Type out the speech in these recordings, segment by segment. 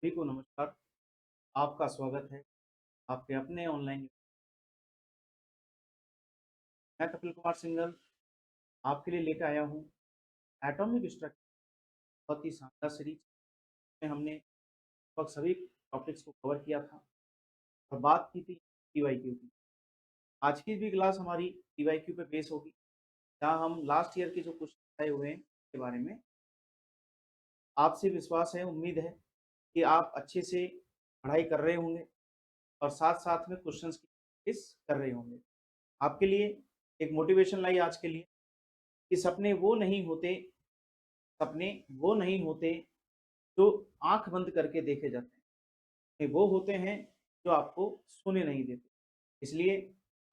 सभी को नमस्कार। आपका स्वागत है आपके अपने ऑनलाइन। मैं कपिल कुमार सिंघल आपके लिए लेकर आया हूँ एटॉमिक स्ट्रक्चर। बहुत ही शानदार सीरीज में हमने लगभग सभी टॉपिक्स को कवर किया था और बात की थी पीवाईक्यू की। आज की भी क्लास हमारी पीवाईक्यू पे बेस होगी, जहाँ हम लास्ट ईयर के जो क्वेश्चन आए हुए हैं के बारे में आपसे विश्वास है, उम्मीद है कि आप अच्छे से पढ़ाई कर रहे होंगे और साथ साथ में क्वेश्चंस की प्रैक्टिस कर रहे होंगे। आपके लिए एक मोटिवेशन लाई आज के लिए कि सपने वो नहीं होते जो आँख बंद करके देखे जाते हैं। ये वो होते हैं जो आपको सोने नहीं देते। इसलिए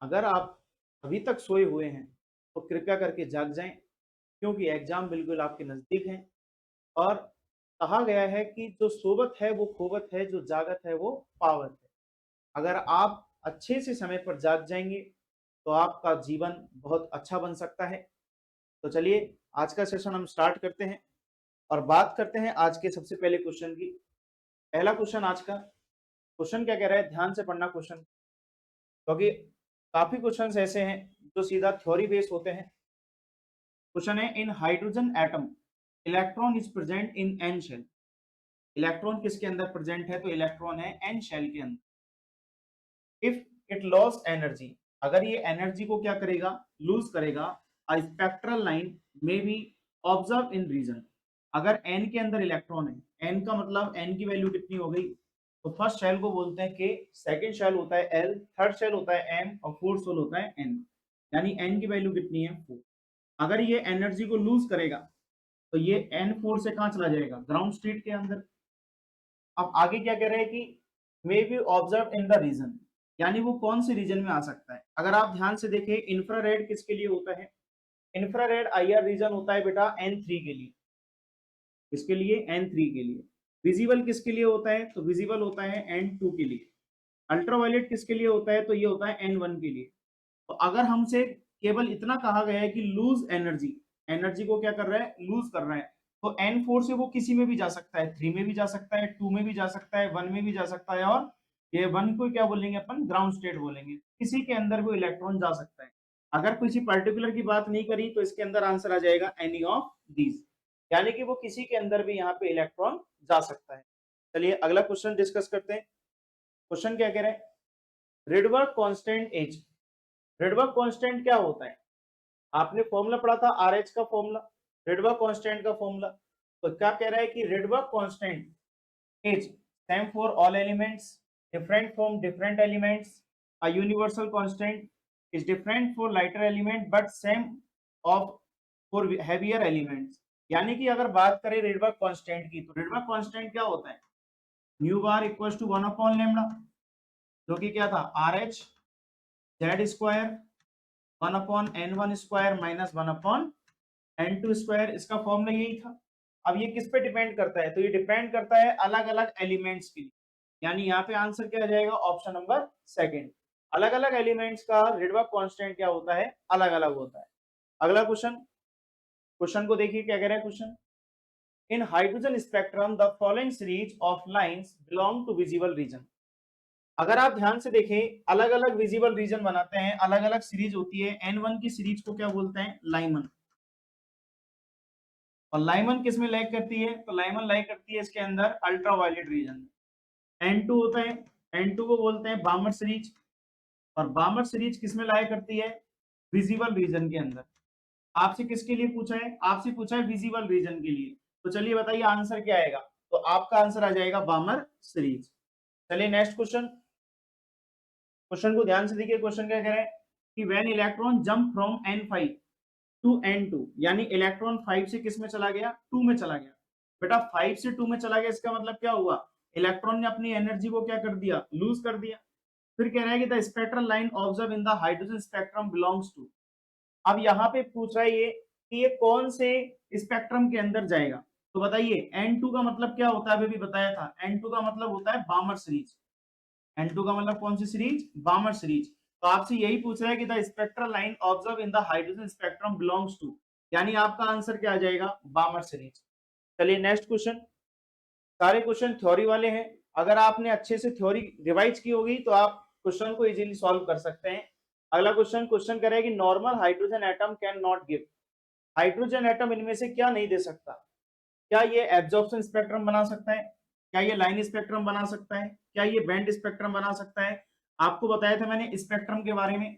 अगर आप अभी तक सोए हुए हैं, तो कृपया करके जाग जाएँ, क्योंकि एग्ज़ाम बिल्कुल आपके नज़दीक हैं और कहा गया है कि जो सोवत है वो खोवत है, जो जागत है वो पावत है। अगर आप अच्छे से समय पर जाग जाएँगे, तो आपका जीवन बहुत अच्छा बन सकता है। तो चलिए आज का सेशन हम स्टार्ट करते हैं और बात करते हैं आज के सबसे पहले क्वेश्चन की। पहला क्वेश्चन आज का क्वेश्चन क्या कह रहा है, ध्यान से पढ़ना क्वेश्चन, क्योंकि काफी क्वेश्चंस ऐसे हैं जो सीधा थ्योरी बेस होते हैं। क्वेश्चन है, in hydrogen atom electron is present in n shell. Electron किसके अंदर प्रेजेंट है? तो इलेक्ट्रॉन है एन शेल के अंदर। इफ इट लॉस एनर्जी, अगर ये एनर्जी को क्या करेगा? लूज करेगा। अ स्पेक्ट्रल लाइन में बी ऑब्जर्व इन रीजन। अगर एन के अंदर इलेक्ट्रॉन है, एन का मतलब एन की वैल्यू कितनी हो गई? तो फर्स्ट शेल को बोलते हैं के, सेकंड शेल होता है एल, थर्ड शेल होता है एम और फोर्थ शेल होता है एन। यानी एन की वैल्यू कितनी है? 4। अगर ये एनर्जी को लूज करेगा तो ये एन 4 से कहां चला जाएगा? ग्राउंड स्टेट के अंदर। अब आगे क्या कह रहे हैं कि may be observe in the region, यानी वो कौन से रीजन में आ सकता है? अगर आप ध्यान से देखें, इंफ्रारेड किसके लिए होता है? इंफ्रारेड आईआर रीजन होता है बेटा N3 के लिए। किसके लिए? N3 के लिए। विजिबल किसके लिए होता है? तो विजिबल होता है N2 के लिए। अल्ट्रावायलेट किसके लिए होता है? तो ये होता है N1 के लिए। तो अगर हमसे केवल इतना कहा गया है कि लूज एनर्जी, एनर्जी को क्या कर रहा है? लूज कर रहा है, तो N4 से वो किसी में भी जा सकता है, 3 में भी जा सकता है, 2 में भी जा सकता है, 1 में भी जा सकता है, और ये 1 को क्या बोलेंगे अपन? ग्राउंड स्टेट बोलेंगे। किसी के अंदर वो इलेक्ट्रॉन जा सकता है। अगर किसी पर्टिकुलर की बात नहीं करी तो इसके अंदर आंसर आ जाएगा एनी ऑफ दीज, यानी कि वो किसी के अंदर भी यहाँ पे इलेक्ट्रॉन जा सकता है। चलिए अगला क्वेश्चन डिस्कस करते हैं। क्वेश्चन क्या कह रहे हैं? Rydberg constant as. Rydberg constant क्या होता है? आपने फॉर्मूला पढ़ा था आरएच का फॉर्मूला, रिडबर्ग कांस्टेंट का फॉर्मूला। तो क्या कह रहा है कि Rydberg constant is same for all elements, different from different elements. A universal constant is different for lighter element but same of for heavier elements. यानी कि अगर बात करें रिडबर्ग कांस्टेंट की, तो रिडबर्ग कांस्टेंट क्या होता है? Nu bar equal to 1 upon lambda, जो कि क्या था? R H Z square 1 upon n one square minus 1 upon n two square. इसका फॉर्मूला यही था। अब ये किस पे डिपेंड करता है? तो ये डिपेंड करता है अलग अलग एलिमेंट्स के लिए, यानी यहाँ पे आंसर क्या आ जाएगा? Option number second. अलग अलग एलिमेंट्स का रिडबर्ग कांस्टेंट क्या होता है? अलग अलग होता है। अगला क्वेश्चन, क्वेश्चन को देखिए क्या कह रहा है question. In hydrogen spectrum the following series of lines belong to visible region. अगर आप ध्यान से देखें, अलग अलग विजिबल रीजन बनाते हैं, अलग अलग सीरीज होती है। N1 की सीरीज को क्या बोलते हैं? लाइमन। और लाइमन किस में लाइक करती है? तो लाइमन लाइक करती है इसके अंदर अल्ट्रावायलेट रीजन में। N2 होता है, N2 को बोलते हैं बामर सीरीज, और बामर सीरीज किस में लाइक करती है? विजिबल रीजन के अंदर। आपसे किसके लिए पूछा है? आपसे पूछा है विजिबल रीजन के लिए। तो चलिए बताइए आंसर क्या आएगा? तो आपका आंसर आ जाएगा बामर सीरीज। चलिए नेक्स्ट क्वेश्चन, क्वेश्चन को ध्यान से देखिए। क्वेश्चन क्या कह रहा है कि when electron jump from N5 to N2, यानी इलेक्ट्रॉन 5 से किस में चला गया? 2 में चला गया। बेटा 5 से 2 में चला गया, इसका मतलब क्या हुआ? इलेक्ट्रॉन ने अपनी एनर्जी को क्या कर दिया? लूज कर दिया। फिर कह रहा है कि the spectral line observe in the hydrogen spectrum belongs to. अब यहाँ पे पूछ रहा है ये कि ये कौन से स्पेक्ट्रम के अंदर जाएगा? तो बताइए N2 का मतलब क्या होता है? अभी भी बताया था, N2 का मतलब होता है बामर सीरीज। N2 का मतलब कौन सी सीरीज? बामर सीरीज। तो आपसे यही पूछ रहा है कि the spectral line observe in the hydrogen spectrum belongs to, यानी आपका आंसर क्या आ जाएगा? Balmer series. चलिए नेक्स्ट क्वेश्चन, सारे क्वेश्चन थ्योरी वाले हैं। अगर आपने अच्छे से थ्योरी रिवाइज की होगी तो आप क्वेश्चन को इजीली सॉल्व कर सकते हैं। अगला क्वेश्चन करेगा कि normal hydrogen atom can not give, hydrogen atom इनमें से क्या नहीं दे सकता? क्या ये एब्जॉर्प्शन स्पेक्ट्रम बना सकता है? क्या ये लाइन स्पेक्ट्रम बना सकता है? क्या ये बैंड स्पेक्ट्रम बना सकता है? आपको बताया था मैंने स्पेक्ट्रम के बारे में।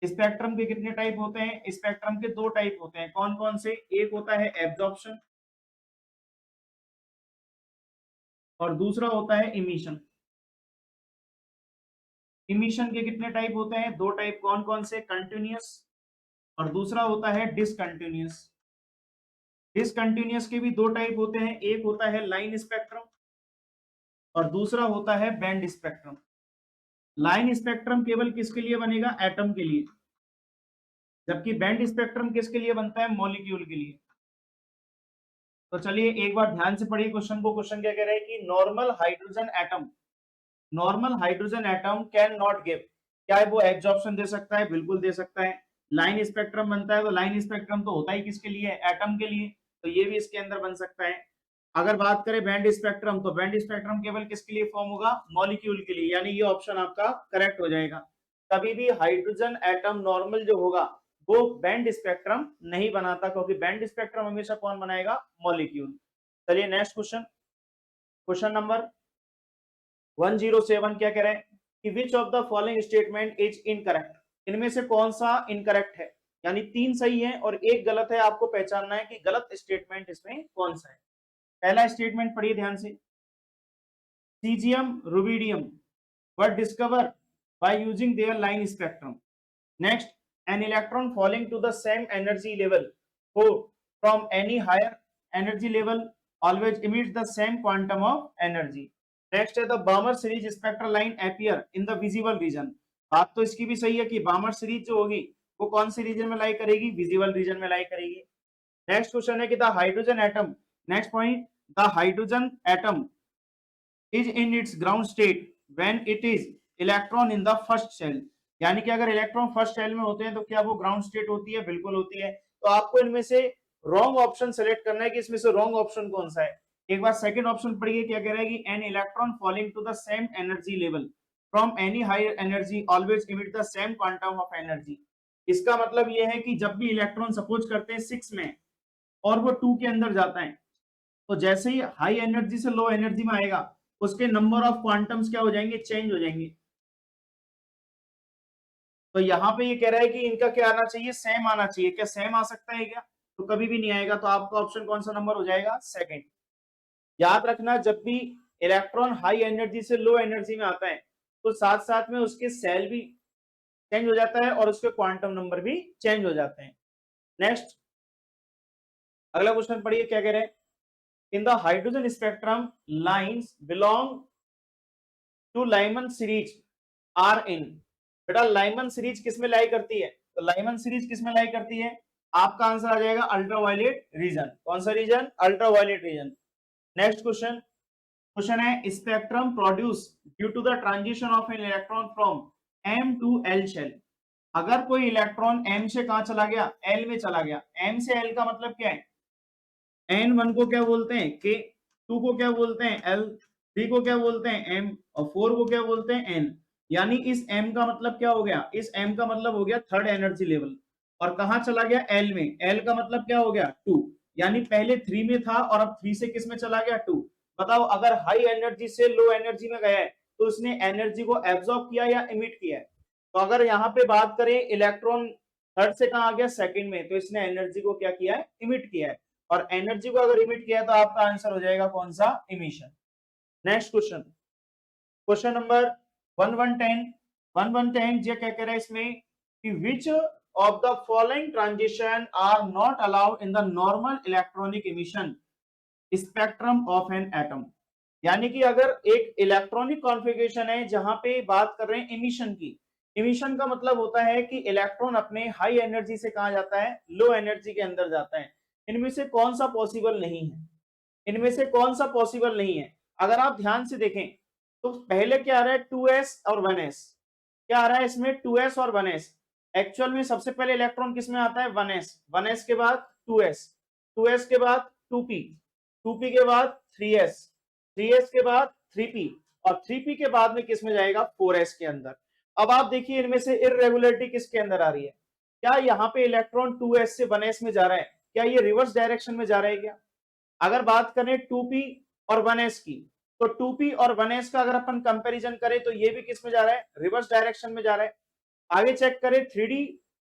स्पेक्ट्रम के कितने टाइप होते हैं? स्पेक्ट्रम के दो टाइप होते हैं। कौन कौन से? एक होता है एब्जॉर्प्शन और दूसरा होता है इमिशन। इमिशन के कितने टाइप होते हैं? दो टाइप। कौन कौन से? कंटिन्यूअस और दूसरा होता है डिसकंटिन्यूअस। डिसकंटिन्यूअस के भी दो टाइप होते हैं, एक होता है लाइन स्पेक्ट्रम और दूसरा होता है बैंड स्पेक्ट्रम। लाइन स्पेक्ट्रम केवल किसके लिए बनेगा? एटम के लिए, जबकि बैंड स्पेक्ट्रम किसके लिए बनता है? मॉलिक्यूल के लिए। तो चलिए एक बार ध्यान से पढ़िए क्वेश्चन को। क्वेश्चन क्या कह रहा है कि normal hydrogen atom can not give, क्या है वो एब्जॉर्प्शन दे सकता है? बिल्कुल दे सकता है। लाइन स्पेक्ट्रम बनता है तो लाइन स्पेक्ट्रम तो होता ही किसके लिए? एटम के लिए, तो ये भी इसके अंदर बन सकता है। अगर बात करें बैंड स्पेक्ट्रम, तो बैंड स्पेक्ट्रम केवल किसके लिए फॉर्म होगा? मॉलिक्यूल के लिए, यानी ये ऑप्शन आपका करेक्ट हो जाएगा। कभी भी हाइड्रोजन एटम नॉर्मल जो होगा वो बैंड स्पेक्ट्रम नहीं बनाता, क्योंकि बैंड स्पेक्ट्रम हमेशा कौन बनाएगा? मॉलिक्यूल। चलिए नेक्स्ट क्वेश्चन, क्वेश्चन नंबर 107 क्या कह रहे हैं कि which of the following statement is incorrect, इनमें से कौन सा इनकरेक्ट है? यानी तीन सही है और एक गलत है, आपको पहचानना है कि गलत स्टेटमेंट इसमें कौन सा है। पहला स्टेटमेंट पढ़िए ध्यान से, caesium rubidium were discovered by using their line spectrum. Next, an electron falling to the same energy level who from any higher energy level always emits the same quantum of energy. Next है the Balmer series spectral line appear in the visible region. बात तो इसकी भी सही है कि बामर series जो होगी वो कौन से रीजन में लाई करेगी? विजिबल रीजन में लाई करेगी। नेक्स्ट क्वेश्चन है कि the hydrogen atom, next point, the hydrogen atom is in its ground state when it is electron in the first shell, यानी कि अगर इलेक्ट्रॉन फर्स्ट शेल में होते हैं तो क्या वो ग्राउंड स्टेट होती है? बिल्कुल होती है। तो आपको इनमें से रॉन्ग ऑप्शन सेलेक्ट करना है कि इसमें से रॉन्ग ऑप्शन कौन सा है। एक बार सेकंड ऑप्शन पढ़िए, क्या कह रहा है कि an electron falling to the same energy level from any higher energy always emit the same quantum of energy. इसका मतलब यह है कि जब भी इलेक्ट्रॉन सपोज करते हैं 6 में और वो 2 के अंदर जाता है, तो जैसे ही हाई एनर्जी से लो एनर्जी में आएगा उसके नंबर ऑफ क्वांटम्स क्या हो जाएंगे? चेंज हो जाएंगे। तो यहाँ पे ये कह रहा है कि इनका क्या आना चाहिए? सेम आना चाहिए। क्या सेम आ सकता है क्या? तो कभी भी नहीं आएगा। तो आपका ऑप्शन कौन सा नंबर हो जाएगा? सेकंड। याद रखना, जब भी इलेक्ट्रॉन हाई एनर्जी से लो एनर्जी में आता है तो साथ साथ में उसके सेल भी चेंज हो जाता है और उसके क्वांटम नंबर भी चेंज हो जाते हैं। नेक्स्ट अगला क्वेश्चन पढ़िए, क्या कह रहे हैं, in the hydrogen spectrum lines belong to Lyman series are in. बेटा लाइमन सीरीज किसमें लाई करती है? तो लाइमन सीरीज किसमें लाई करती है? आपका आंसर आ जाएगा अल्ट्रावायलेट रीजन। कौन सा रीजन? Ultraviolet region. Next question, question है spectrum produce due to the transition of an electron from M to L shell. अगर कोई इलेक्ट्रॉन एम से कहां चला गया? एल में चला गया। एम से एल का मतलब क्या है? N1 को क्या बोलते हैं? K, 2 को क्या बोलते हैं? L, 3 को क्या बोलते हैं? M और 4 को क्या बोलते हैं? N। यानी इस M का मतलब क्या हो गया? इस M का मतलब हो गया थर्ड एनर्जी लेवल और कहां चला गया? L में। L का मतलब क्या हो गया? 2। यानी पहले 3 में था और अब 3 से किस में चला गया? 2। बताओ अगर हाई एनर्जी से लो एनर्जी में गया है तो उसने एनर्जी को एब्जॉर्ब किया या इमिट किया है? तो अगर यहाँ पे बात करें इलेक्ट्रॉन थर्ड से कहा आ गया? सेकंड में, तो इसने एनर्जी को क्या किया है? इमिट किया है। और एनर्जी को अगर इमिट किया तो आपका आंसर हो जाएगा कौन सा? Emission. Next question, question number 1110 ये क्या कह रहा है इसमें कि which of the following transition are not allowed in the normal electronic emission spectrum of an atom. यानी कि अगर एक इलेक्ट्रॉनिक कॉन्फ़िगरेशन है जहां पे बात कर रहे हैं इमिशन की, इमिशन का मतलब होता है कि इलेक्ट्रॉन अपने हाई एनर्जी से कहा जाता है? लो एनर्जी के अंदर जाता है। इनमें से कौन सा पॉसिबल नहीं है? इनमें से कौन सा पॉसिबल नहीं है? अगर आप ध्यान से देखें तो पहले क्या आ रहा है? 2s और 1s। क्या आ रहा है इसमें? 2s और 1s। एक्चुअल में सबसे पहले इलेक्ट्रॉन किस में आता है? 1s। 1s के बाद 2s, 2s के बाद 2p, 2p के बाद 3s, 3s के बाद 3p, और 3p के बाद में किस में जाएगा, 4s के अंदर। अब आप देखिए इनमें से इररेगुलरिटी किसके अंदर आ रही है, क्या यहाँ पे इलेक्ट्रॉन 2s से 1s में जा रहा है, क्या ये रिवर्स डायरेक्शन में जा रहा है क्या? अगर बात करें 2p और 1s की, तो 2p और 1s का अगर अपन कंपैरिजन करें तो ये भी किस में जा रहा है, रिवर्स डायरेक्शन में जा रहा है। आगे चेक करें 3d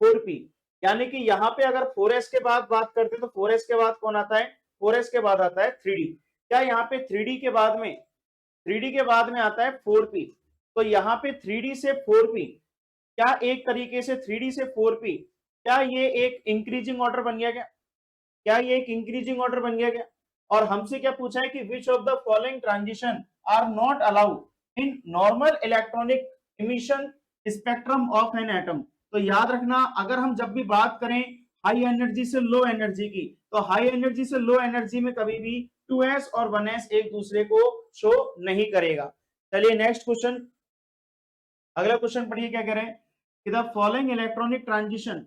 4p, यानी कि यहाँ पे अगर 4s के बाद बात करते हैं तो 4s के बाद कौन आता है, 4s के बाद आता है 3d। क्या यहाँ पे 3d के बाद में, 3d के बाद में आता है 4p, तो यहाँ पे 3d से 4p, क्या एक तरीके से 3d से 4p, क्या ये एक इंक्रीजिंग ऑर्डर बन गया क्या? क्या ये एक इंक्रीजिंग ऑर्डर बन गया क्या? और हमसे क्या पूछा है कि which of the following transition are not allowed in normal electronic emission spectrum of an atom. तो याद रखना, अगर हम जब भी बात करें हाई एनर्जी से लो एनर्जी की, तो हाई एनर्जी से लो एनर्जी में कभी भी 2s और 1s एक दूसरे को शो नहीं करेगा। चलिए नेक्स्ट क्वेश्चन, अगला क्वेश्चन पढ़िए क्या कह रहे हैं कि the following electronic transition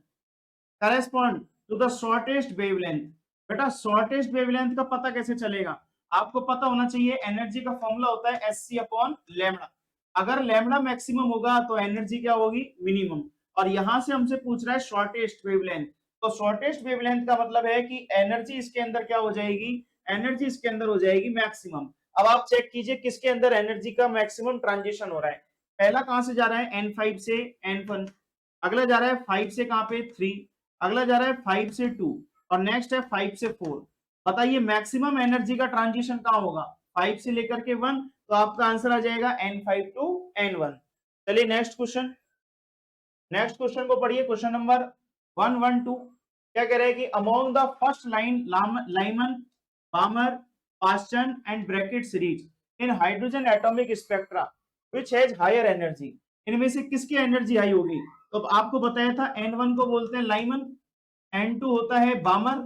correspond to the shortest wavelength. बेटा शॉर्टेस्ट वेवलेंथ का पता कैसे चलेगा, आपको पता होना चाहिए एनर्जी का फॉर्मूला होता है एससी अपॉन लैम्डा। अगर लैम्डा मैक्सिमम होगा तो एनर्जी क्या होगी, मिनिमम। और यहां से हमसे पूछ रहा है शॉर्टेस्ट वेवलेंथ, तो शॉर्टेस्ट वेवलेंथ का मतलब है कि एनर्जी इसके अंदर क्या हो जाएगी, एनर्जी इसके अंदर हो जाएगी मैक्सिमम। अब आप चेक कीजिए किसके अंदर एनर्जी का मैक्सिमम ट्रांजिशन हो रहा है। पहला कहां से जा रहा है, N5 से N1, अगला जा रहा है 5 से कहां पे 3, अगला जा रहा है 5 से 2, और नेक्स्ट है 5 से 4। बताइए मैक्सिमम एनर्जी का ट्रांजिशन कहां होगा, 5 से लेकर के 1, तो आपका आंसर आ जाएगा N5 टू N1। चलिए नेक्स्ट क्वेश्चन, नेक्स्ट क्वेश्चन को पढ़िए, क्वेश्चन नंबर 112। क्या कह रहे हैं कि among the first line Lyman Balmer Paschen and Brackett series in hydrogen atomic spectra which has higher energy, इनमें से किसकी एनर्जी हाई होगी? तो आपको बताया था N1 को बोलते हैं लाइमन, N2 होता है बामर,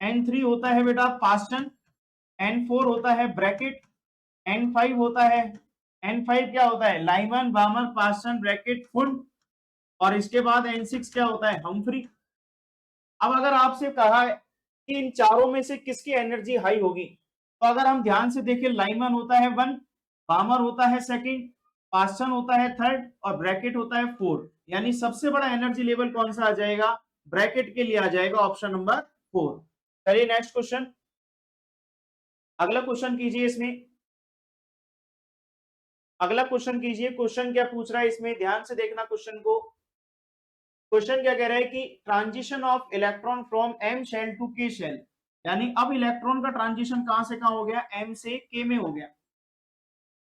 N3 होता है बेटा पास्टन, N4 होता है ब्रैकेट, N5 होता है, N5 क्या होता है, लाइमन बामर पास्टन ब्रैकेट फुंड, और इसके बाद N6 क्या होता है, हम्फ्री। अब अगर आपसे कहा है कि इन चारों में से किसकी एनर्जी हाई होगी, तो अगर हम ध्यान से देखें लाइमन होता है 1, बामर होता है सेकंड, पास्टन होता है थर्ड, और ब्रैकेट होता है 4, यानी सबसे बड़ा एनर्जी लेवल कौन सा आ जाएगा, ब्रैकेट के लिए आ जाएगा ऑप्शन नंबर 4। चलिए नेक्स्ट क्वेश्चन, अगला क्वेश्चन कीजिए इसमें, अगला क्वेश्चन कीजिए। क्वेश्चन क्या पूछ रहा है इसमें, ध्यान से देखना क्वेश्चन को। क्वेश्चन क्या कह रहा है कि transition of electron from M shell to K shell, यानी अब इलेक्ट्रॉन का ट्रांजिशन कहां से कहां हो गया, एम से के में हो गया।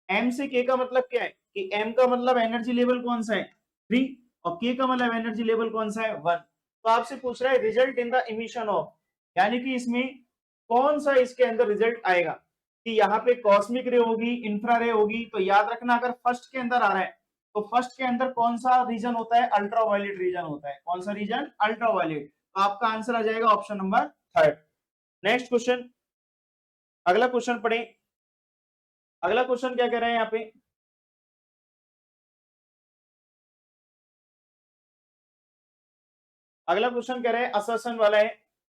एम से के का मतलब क्या है कि एम का मतलब एनर्जी लेवल कौन सा है, 3, और के का मतलब एनर्जी लेवल कौन सा है, 1। तो आपसे पूछ रहा है result in the emission of, यानी कि इसमें कौन सा इसके अंदर रिजल्ट आएगा, कि यहाँ पे कॉस्मिक रे होगी, इंफ्रा रे होगी। तो याद रखना अगर फर्स्ट के अंदर आ रहा है तो फर्स्ट के अंदर कौन सा रीजन होता है, अल्ट्रावायलेट रीजन होता है। कौन सा रीजन, अल्ट्रावायलेट। तो आपका आंसर आ जाएगा ऑप्शन नंबर 3। नेक्स्ट क्वेश्चन, अगला क्वेश्चन पढ़े, अगला क्वेश्चन क्या कह रहे हैं यहाँ पे, अगला क्वेश्चन कह रहे हैं असर्शन वाला है,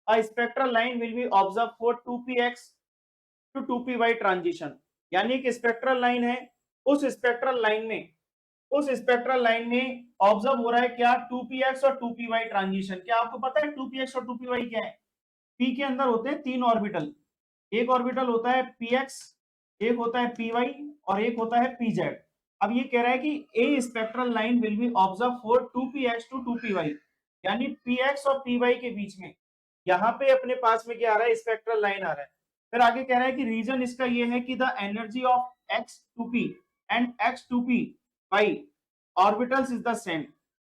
a spectral line will be observe for 2px to 2py transition, यानी कि स्पेक्ट्रल लाइन है, उस स्पेक्ट्रल लाइन में, उस स्पेक्ट्रल लाइन में ऑब्जर्व हो रहा है क्या, 2px और 2py ट्रांजिशन। क्या आपको पता है 2px और 2py क्या है? p के अंदर होते हैं 3 ऑर्बिटल, एक ऑर्बिटल होता है px, एक होता है py, और एक होता है pz। अब ये कह रहा है कि a spectral line will be observe for 2px to 2py, यानी px और py के बीच में यहाँ पे अपने पास में क्या आ रहा है, स्पेक्ट्रल लाइन आ रहा है। फिर आगे कह रहा है कि रीजन इसका ये है कि the energy of x2p and x2p by orbitals is the same.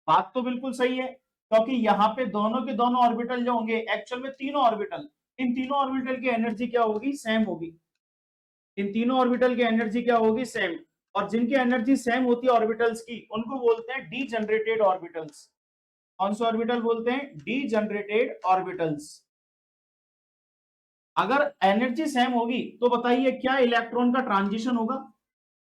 बात तो बिल्कुल सही है, क्योंकि यहाँ पे दोनों के दोनों ऑर्बिटल जो होंगे, एक्चुअल में तीनों ऑर्बिटल, इन तीनों ऑर्बिटल की एनर्जी क्या होगी, सेम होगी। इन तीनों ऑर्बिटल की एनर्जी क्या होगी, सेम। और जिनकी एनर्जी सेम होती है ऑर्बिटल्स की, उनको बोलते हैं डीजनरेटेड ऑर्बिटल्स। कौन से ऑर्बिटल बोलते हैं, डीजनरेटेड ऑर्बिटल्स। अगर एनर्जी सेम होगी तो बताइए क्या इलेक्ट्रॉन का ट्रांजिशन होगा?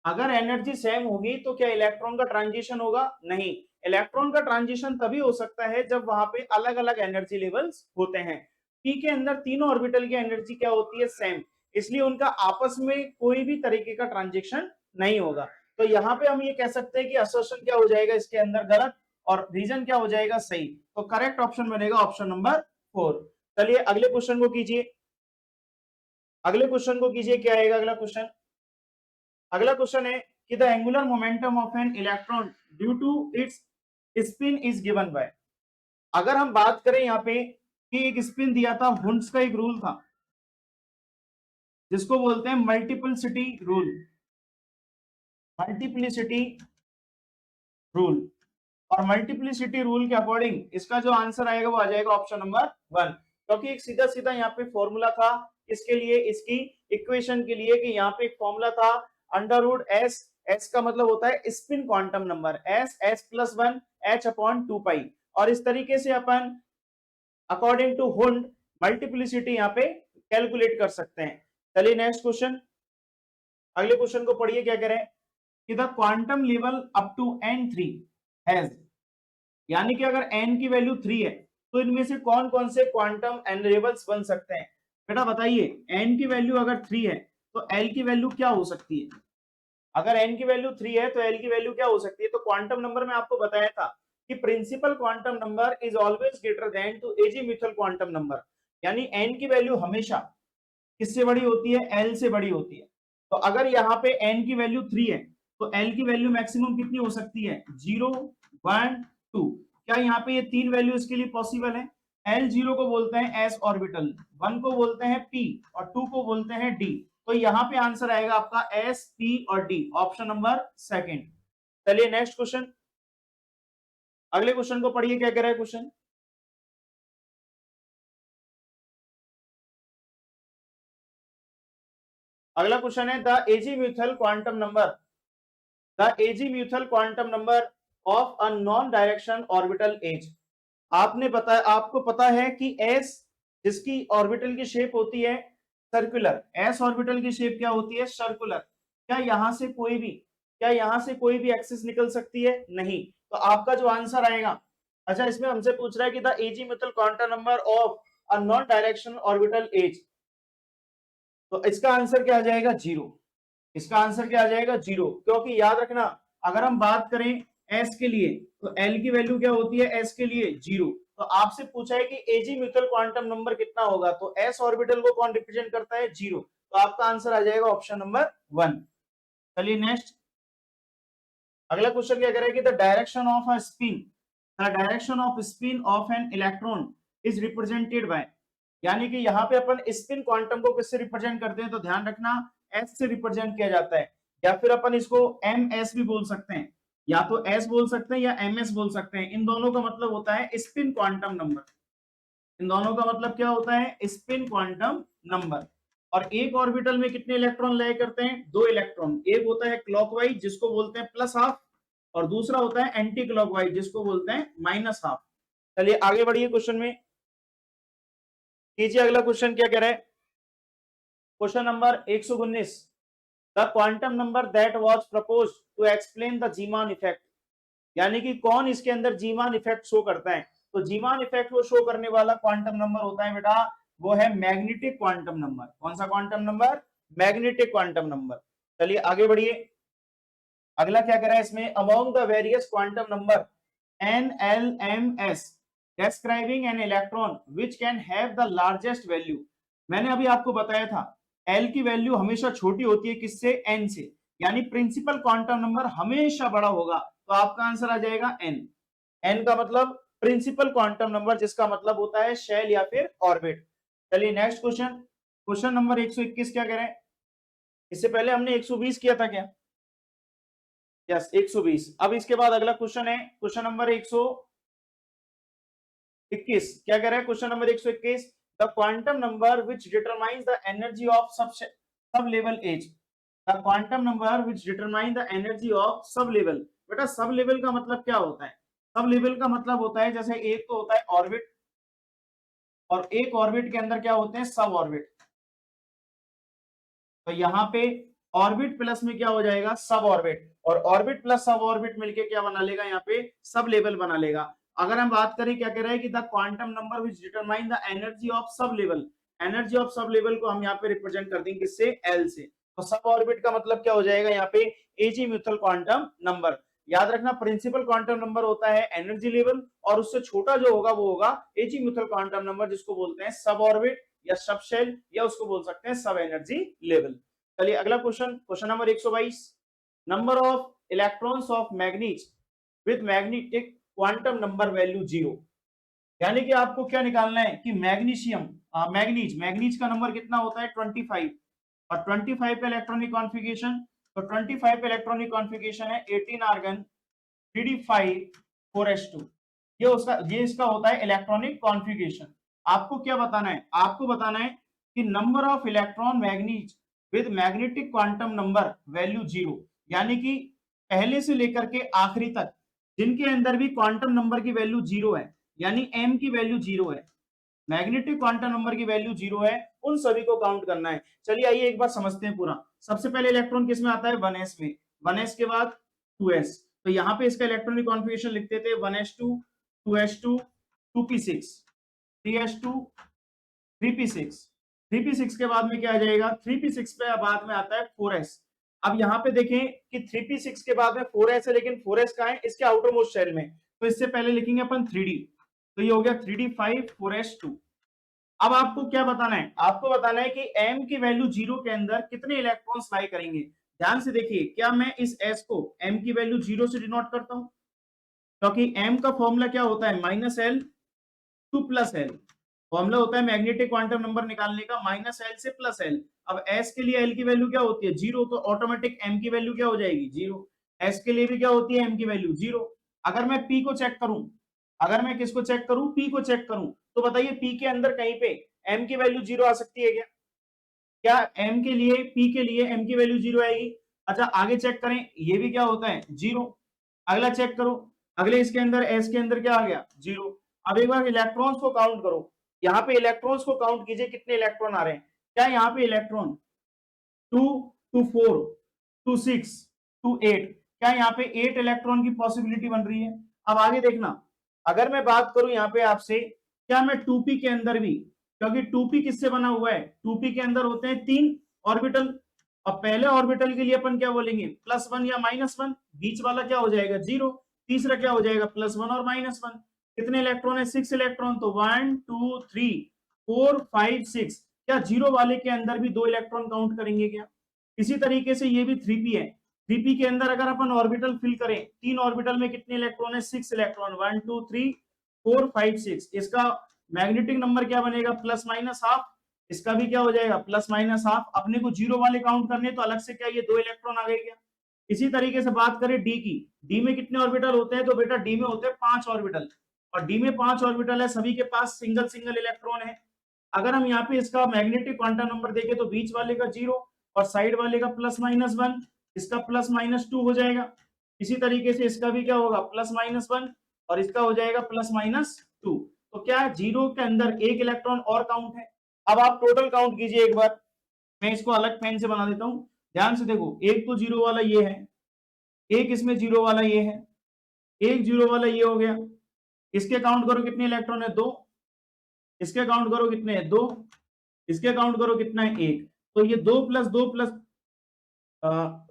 अगर एनर्जी सेम होगी तो क्या इलेक्ट्रॉन का ट्रांजिशन होगा? नहीं। इलेक्ट्रॉन का ट्रांजिशन तभी हो सकता है जब वहां पे अलग अलग एनर्जी लेवल्स होते हैं। p के अंदर तीनों ऑर्बिटल की एनर्जी क्या होती है, सेम, इसलिए उनका आपस में कोई भी तरीके का ट्रांजेक्शन नहीं होगा। तो यहाँ पे हम ये कह सकते हैं कि असर्शन क्या हो जाएगा इसके अंदर गलत और रीजन क्या हो जाएगा सही। तो करेक्ट ऑप्शन बनेगा ऑप्शन नंबर 4। चलिए अगले क्वेश्चन को कीजिए। अगले क्वेश्चन को कीजिए, क्या आएगा अगला क्वेश्चन। अगला क्वेश्चन है कि the angular momentum of an electron due to its spin is given by. अगर हम बात करें यहाँ पे कि एक स्पिन दिया था, हुंड्स का एक रूल था जिसको बोलते हैं मल्टीपलिसिटी रूल, मल्टीप्लिसिटी रूल। और मल्टीप्लिसिटी रूल के अकॉर्डिंग इसका जो आंसर आएगा वो आ जाएगा ऑप्शन नंबर 1, क्योंकि एक सीधा सीधा यहाँ पे फॉर्मूला था इसके लिए, इसकी इक्वेशन के लिए, कि यहाँ पे एक फॉर्मूला था अंडर रूट एस, एस का मतलब होता है spin quantum number, S S plus 1 H upon 2 पाई। और इस तरीके से अपन अकॉर्डिंग टू हुंड मल्टीप्लिसिटी यहाँ पे कैलकुलेट कर सकते हैं। चलिए नेक्स्ट क्वेश्चन, अगले क्वेश्चन को पढ़िए, क्या कह रहे हैं कि the quantum level up to n3 has, यानी कि अगर n की वैल्यू 3 है तो इनमें से कौन कौन से क्वांटम लेवल्स बन सकते हैं। बेटा बताइए, n की वैल्यू अगर 3 है तो l की वैल्यू क्या हो सकती है। अगर n की वैल्यू 3 है तो l की वैल्यू क्या हो सकती है। तो क्वांटम नंबर में आपको बताया था कि principal quantum number is always greater than to azimuthal quantum number, यानी n की वैल्यू हमेशा किससे बड़ी होती है, l से बड़ी होती है। तो अगर यहाँ पे n की वैल्यू 3 है तो l की वैल्यू मैक्सिमम कितनी हो सकती है, 0 1 2। क्या यहाँ पे ये तीन वैल्यू इसके लिए पॉसिबल है। L0 को बोलते हैं s ऑर्बिटल, 1 को बोलते हैं p और 2 को बोलते हैं d। तो यहाँ पे आंसर आएगा आपका s p और d, ऑप्शन नंबर सेकंड। चलिए नेक्स्ट क्वेश्चन, अगले क्वेश्चन को पढ़िए, क्या कह रहा है क्वेश्चन। अगला क्वेश्चन है the azimuthal quantum number, the azimuthal quantum number of a non direction orbital as. आपने पता, आपको पता है कि s जिसकी ऑर्बिटल की शेप होती है सर्कुलर, s ऑर्बिटल की शेप क्या होती है, सर्कुलर। क्या यहां से कोई भी, क्या यहां से कोई भी एक्सिस निकल सकती है, नहीं। तो आपका जो आंसर आएगा, अच्छा इसमें हमसे पूछ रहा है कि the azimuthal quantum number of a non direction orbital as, तो इसका आंसर क्या आ जाएगा, 0। इसका आंसर क्या आ जाएगा, 0, क्योंकि याद रखना अगर हम बात करें s के लिए तो l की वैल्यू क्या होती है, s के लिए 0। तो आपसे पूछा है कि एजीम्यूथल क्वांटम नंबर कितना होगा, तो s ऑर्बिटल को कौन रिप्रेजेंट करता है, 0। तो आपका आंसर आ जाएगा ऑप्शन नंबर 1। चलिए नेक्स्ट, अगला क्वेश्चन क्या कह रहा है कि the direction of a spin, the direction off spin off an electron is represented by, यानी कि यहाँ पे अपन स्पिन क्वांटम को किससे रिप्रेजेंट करते हैं, तो ध्यान रखना s से रिप्रेजेंट किया जाता है, या फिर अपन इसको ms भी बोल सकते हैं, या तो s बोल सकते हैं या ms बोल सकते हैं। इन दोनों का मतलब होता है स्पिन क्वांटम नंबर, इन दोनों का मतलब क्या होता है, स्पिन क्वांटम नंबर। और एक ऑर्बिटल में कितने इलेक्ट्रॉन लय करते हैं, 2 इलेक्ट्रॉन। एक होता है क्लॉकवाइज जिसको बोलते हैं प्लस हाफ, और दूसरा होता है एंटी क्लॉकवाइज जिसको बोलते हैं माइनस हाफ। चलिए आगे बढ़िए क्वेश्चन में, कीजिए अगला क्वेश्चन, क्या कह रहा है question number 119, the quantum number that was proposed to explain the Zeeman effect, यानी कि कौन इसके अंदर जीमान इफेक्ट शो करता है। तो जीमान इफेक्ट वो शो करने वाला क्वांटम नंबर होता है बेटा, वो है मैग्नेटिक क्वांटम नंबर। कौन सा quantum number, magnetic quantum number. चलिए आगे बढ़िए, अगला क्या कह रहा है इसमें, among the various quantum number NLMS describing an electron which can have the largest value। मैंने अभी आपको बताया था L की वैल्यू हमेशा छोटी होती है किससे, N से, यानी प्रिंसिपल क्वांटम नंबर हमेशा बड़ा होगा। तो आपका आंसर आ जाएगा N। N का मतलब प्रिंसिपल क्वांटम नंबर, जिसका मतलब होता है शेल या फिर ऑर्बिट। चलिए नेक्स्ट क्वेश्चन, क्वेश्चन नंबर 121 क्या कह रहे हैं। इससे पहले हमने 120 किया था क्या, यस 120। अब इसके बाद अगला क्वेश्चन है क्वेश्चन नंबर 121। क्या कह रहा है question number 121, the quantum number which determines the energy of sub level as, the quantum number which determine the energy of sub level. बेटा सब लेवल का मतलब क्या होता है, सब लेवल का मतलब होता है जैसे एक तो होता है ऑर्बिट, और एक ऑर्बिट के अंदर क्या होते हैं, सब ऑर्बिट। तो यहाँ पे ऑर्बिट प्लस में क्या हो जाएगा, सब ऑर्बिट, और ऑर्बिट प्लस सब ऑर्बिट मिलके क्या बना लेगा, यहाँ पे सब लेवल बना लेगा। अगर हम बात करें क्या कह रहा है कि the quantum number which determine the energy of sub level, energy of sub level को हम यहाँ पे रिप्रेजेंट कर देंगे किससे, एल से। तो सब ऑर्बिट का मतलब क्या हो जाएगा यहाँ पे, एजीम्यूथल क्वांटम नंबर। याद रखना प्रिंसिपल क्वांटम नंबर होता है एनर्जी लेवल, और उससे छोटा जो होगा वो होगा एजीम्यूथल क्वांटम नंबर, जिसको बोलते हैं सब ऑर्बिट या सब शेल, या उसको बोल सकते हैं सब एनर्जी लेवल। चलिए अगला question, question number 122, number of electrons of manganese with magnetic quantum number value 0। यानी कि आपको क्या निकालना है कि मैग्नीशियम, मैग्नीज, मैग्नीज का नंबर कितना होता है 25, और 25 का इलेक्ट्रॉनिक कॉन्फ़िगरेशन, तो 25 का इलेक्ट्रॉनिक कॉन्फ़िगरेशन है 18 आर्गन 3d5 4s2। ये इसका होता है इलेक्ट्रॉनिक कॉन्फ़िगरेशन। आपको क्या बताना है, आपको बताना है कि number of electron manganese with magnetic quantum number value 0, यानी कि पहले से लेकर के आखिरी तक जिनके अंदर भी क्वांटम नंबर की वैल्यू 0 है, यानी m की वैल्यू 0 है, मैग्नेटिक क्वांटम नंबर की वैल्यू 0 है, उन सभी को काउंट करना है। चलिए आइए एक बार समझते हैं पूरा। सबसे पहले इलेक्ट्रॉन किस में आता है, 1s में, 1s के बाद 2s, तो यहाँ पे इसका इलेक्ट्रॉनिक कॉन्फ़िगरेशन लिखते थे 1s2 2s2 2p6 3s2 3p6, 3p6 के बाद में क्या आ जाएगा, 3p6 पे बाद में आता है 4s। अब यहाँ पे देखें कि 3p6 के बाद में 4s है, लेकिन 4s कहाँ है, इसके आउटर मोस्ट शेल में, तो इससे पहले लिखेंगे अपन 3d, तो ये हो गया 3d5 4s2। अब आपको क्या बताना है, आपको बताना है कि m की वैल्यू 0 के अंदर कितने इलेक्ट्रॉन्स लाई करेंगे। ध्यान से देखिए, क्या मैं इस s को m की वैल्यू 0 से डिनोट करता हूं, क्योंकि m का फॉर्मूला क्या होता है, -l टू +l, फॉर्मूला होता है मैग्नेटिक क्वांटम नंबर निकालने का -l से +l। अब s के लिए l की वैल्यू क्या होती है 0, तो ऑटोमेटिक m की वैल्यू क्या हो जाएगी 0। s के लिए भी क्या होती है m की वैल्यू 0। अगर मैं p को चेक करूं, अगर मैं किसको चेक करूं, p को चेक करूं, तो बताइए p के अंदर कहीं पे m की वैल्यू 0 आ सकती है क्या, क्या m के लिए, p के लिए m की वैल्यू 0 आएगी। अच्छा आगे चेक करें, ये भी क्या होता है 0। अगला चेक करो, अगले इसके अंदर s के अंदर क्या आ गया 0। अब एक बार इलेक्ट्रॉन्स को काउंट करो, यहाँ पे इलेक्ट्रॉन्स को काउंट कीजिए कितने इलेक्ट्रॉन आ रहे हैं। क्या यहाँ पे इलेक्ट्रॉन 2 टू 4 टू 6 टू 8, क्या यहाँ पे 8 इलेक्ट्रॉन की पॉसिबिलिटी बन रही है। अब आगे देखना, अगर मैं बात करूं यहाँ पे आपसे, क्या मैं 2p के अंदर भी, क्योंकि 2p किससे बना हुआ है, 2p के अंदर होते हैं 3 ऑर्बिटल, और पहले ऑर्बिटल के लिए अपन क्या बोलेंगे +1 या -1, बीच वाला क्या हो जाएगा 0, तीसरा क्या हो जाएगा +1 और -1। कितने इलेक्ट्रॉन है 6 इलेक्ट्रॉन, तो 1 2 3 4 5 6, क्या 0 वाले के अंदर भी 2 इलेक्ट्रॉन काउंट करेंगे क्या। इसी तरीके से ये भी 3p है, 3p के अंदर अगर अपन ऑर्बिटल फिल करें, 3 ऑर्बिटल में कितने इलेक्ट्रॉन है 6 इलेक्ट्रॉन, 1 2 3 4 5 6, इसका मैग्नेटिक नंबर क्या बनेगा +- इसका भी क्या हो जाएगा +- अपने को 0 वाले काउंट करने, तो अलग से क्या ये 2 इलेक्ट्रॉन आ गए क्या। इसी तरीके से बात करें डी की, डी में कितने ऑर्बिटल होते हैं, तो बेटा डी में होते हैं 5 ऑर्बिटल, और डी में 5 ऑर्बिटल है, सभी के पास सिंगल सिंगल इलेक्ट्रॉन है। अगर हम यहाँ पे इसका मैग्नेटिक क्वांटम नंबर देखें, तो बीच वाले का 0 और साइड वाले का +-1, इसका +-2 हो जाएगा। इसी तरीके से इसका भी क्या होगा +-1, और इसका हो जाएगा +-2। तो क्या 0 के अंदर एक इलेक्ट्रॉन और काउंट है। अब आप टोटल काउंट कीजिए एक बार, मैं इसको अलग पेन से बना देता हूं, ध्यान से देखो, एक तो 0 वाला ये है, एक इसमें 0 वाला ये है, एक 0 वाला ये हो गया, इसके काउंट करो कितने इलेक्ट्रॉन है 2, इसके काउंट करो कितने हैं 2, इसके काउंट करो कितना है 1, तो ये 2 + 2 +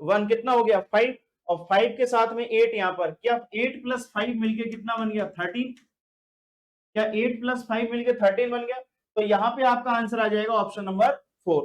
1 कितना हो गया 5, और 5 के साथ में 8 यहाँ पर, क्या 8 + 5 मिलके कितना बन गया 13, क्या 8 + 5 मिलके 13 बन गया। तो यहाँ पे आपका आंसर आ जाएगा ऑप्शन नंबर 4,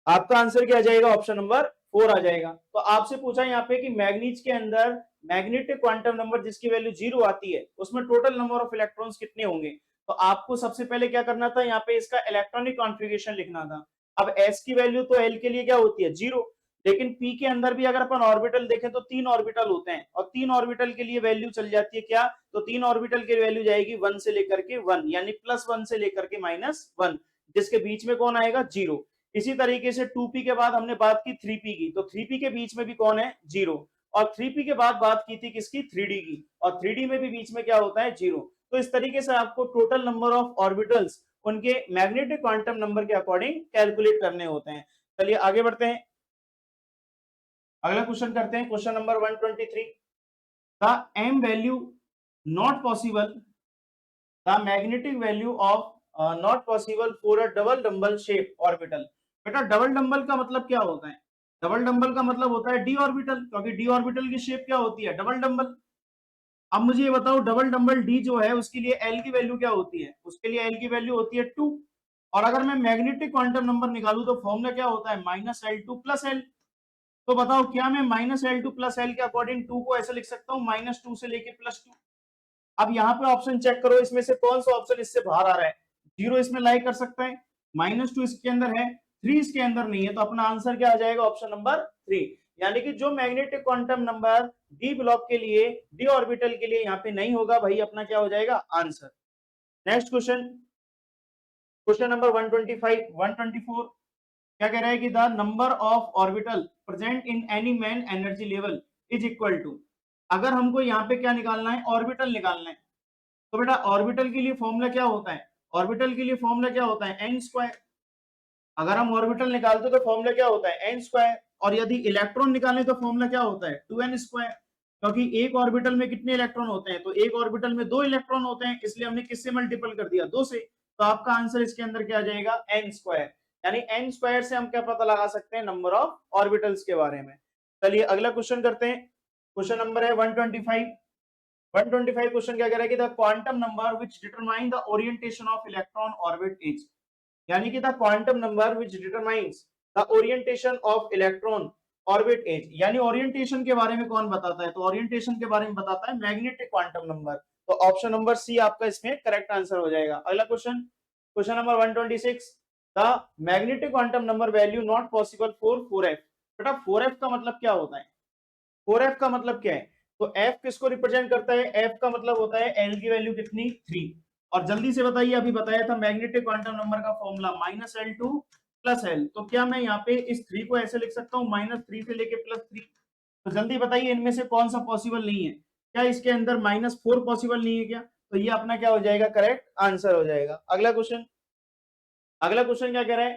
आपका आंसर क्या आ जाएगा ऑप्शन नंबर 4 आ जाएगा। तो आपसे पूछा यहाँ पे कि मैग्नीज के अंदर मैग्नेटिक क्वांटम नंबर जिसकी वैल्यू 0 आती है, उसमें टोटल नंबर ऑफ इलेक्ट्रॉन्स कितने होंगे। तो आपको सबसे पहले क्या करना था, यहाँ पे इसका इलेक्ट्रॉनिक कॉन्फ़िगरेशन लिखना था। अब s की वैल्यू तो l के लिए क्या होती है 0, लेकिन p के अंदर भी अगर अपन ऑर्बिटल देखें तो 3 ऑर्बिटल होते हैं, और 3 ऑर्बिटल के लिए वैल्यू चल जाती है क्या, तो 3 ऑर्बिटल की वैल्यू जाएगी 1 से लेकर के 1, यानी +1 से लेकर के -1, जिसके बीच में कौन आएगा 0। इसी तरीके से 2p के बाद हमने बात की 3p की, तो 3p के बीच में भी कौन है 0, और 3p के बाद बात की थी किसकी 3d की, और 3d में भी बीच में क्या होता है 0। तो इस तरीके से आपको टोटल नंबर ऑफ ऑर्बिटल्स उनके मैग्नेटिक क्वांटम नंबर के अकॉर्डिंग कैलकुलेट करने होते हैं। चलिए आगे बढ़ते हैं, अगला क्वेश्चन करते हैं, question number 123, the m value not possible the magnetic value of not possible for a double dumbbell shape orbital. बेटा डबल डंबल का मतलब क्या होता है? डबल डंबल का मतलब होता है डी ऑर्बिटल, क्योंकि डी ऑर्बिटल की शेप क्या होती है? Double dumbbell. अब मुझे ये बताओ डबल डंबल डी जो है उसके लिए एल की वैल्यू क्या होती है? उसके लिए एल की वैल्यू होती है 2। और अगर मैं मैग्नेटिक क्वांटम नंबर निकालूं तो फॉर्मूला क्या होता है? Minus L two plus L. तो बताओ क्या मैं minus L two plus L के अकॉर्डिंग टू को ऐसे लिख सकता हूँ माइनस टू से लेके प्लस टू? अब यहाँ पे ऑप्शन चेक करो, इसमें से कौन सा ऑप्शन इससे बाहर आ रहा है? जीरो इसमें लाई कर सकता है, माइनस टू इसके अंदर है, थ्री इसके अंदर नहीं है, तो अपना आंसर क्या आ जाएगा? Option number three. यानी कि जो magnetic quantum number D block के लिए, डी ऑर्बिटल के लिए यहाँ पे नहीं होगा भाई, अपना क्या हो जाएगा? Answer. Next question, question number 125 124 क्या कह रहा है कि the number of orbital present in any main energy level is equal to. अगर हमको यहाँ पे क्या निकालना है? ऑर्बिटल निकालना है। तो बेटा ऑर्बिटल के लिए फॉर्मूला क्या होता है? ऑर्बिटल के लिए फॉर्मूला क्या होता है? N square. अगर हम ऑर्बिटल निकालते तो फॉर्मूला क्या होता है? N square. और यदि इलेक्ट्रॉन निकालें तो फॉर्मूला क्या होता है? 2n square. क्योंकि एक ऑर्बिटल में कितने इलेक्ट्रॉन होते हैं? तो एक ऑर्बिटल में दो इलेक्ट्रॉन होते हैं, इसलिए हमने किससे मल्टीपल कर दिया? दो से। तो आपका आंसर इसके अंदर क्या आ जाएगा? N square. यानी एन स्क्वायर से हम क्या पता लगा सकते हैं? नंबर ऑफ ऑर्बिटल्स के बारे में। चलिए अगला क्वेश्चन करते हैं। क्वेश्चन नंबर है 125। 125 क्वेश्चन क्या कह रहा है कि the quantum number which determine the orientation of electron orbit is. यानी कि the quantum number which determines the orientation of electron orbit is. यानी ओरिएंटेशन के बारे में कौन बताता है? तो ओरिएंटेशन के बारे में बताता है मैग्नेटिक क्वांटम नंबर। तो ऑप्शन नंबर सी आपका इसमें करेक्ट आंसर हो जाएगा। अगला question, question number 126 the magnetic quantum number value not possible for 4f। बेटा 4f का मतलब क्या होता है? 4f का मतलब क्या है? तो f किसको रिप्रेजेंट करता है? f का मतलब होता है l की वैल्यू कितनी? 3। और जल्दी से बताइए, अभी बताया था मैग्नेटिक क्वांटम नंबर का formula minus L two plus L. तो क्या मैं यहाँ पे इस 3 को ऐसे लिख सकता हूँ माइनस थ्री से लेके प्लस थ्री? तो जल्दी बताइए इनमें से कौन सा पॉसिबल नहीं है? क्या इसके अंदर माइनस फोर पॉसिबल नहीं है क्या? तो ये अपना क्या हो जाएगा? करेक्ट आंसर हो जाएगा। अगला क्वेश्चन, अगला क्वेश्चन क्या कह रहा है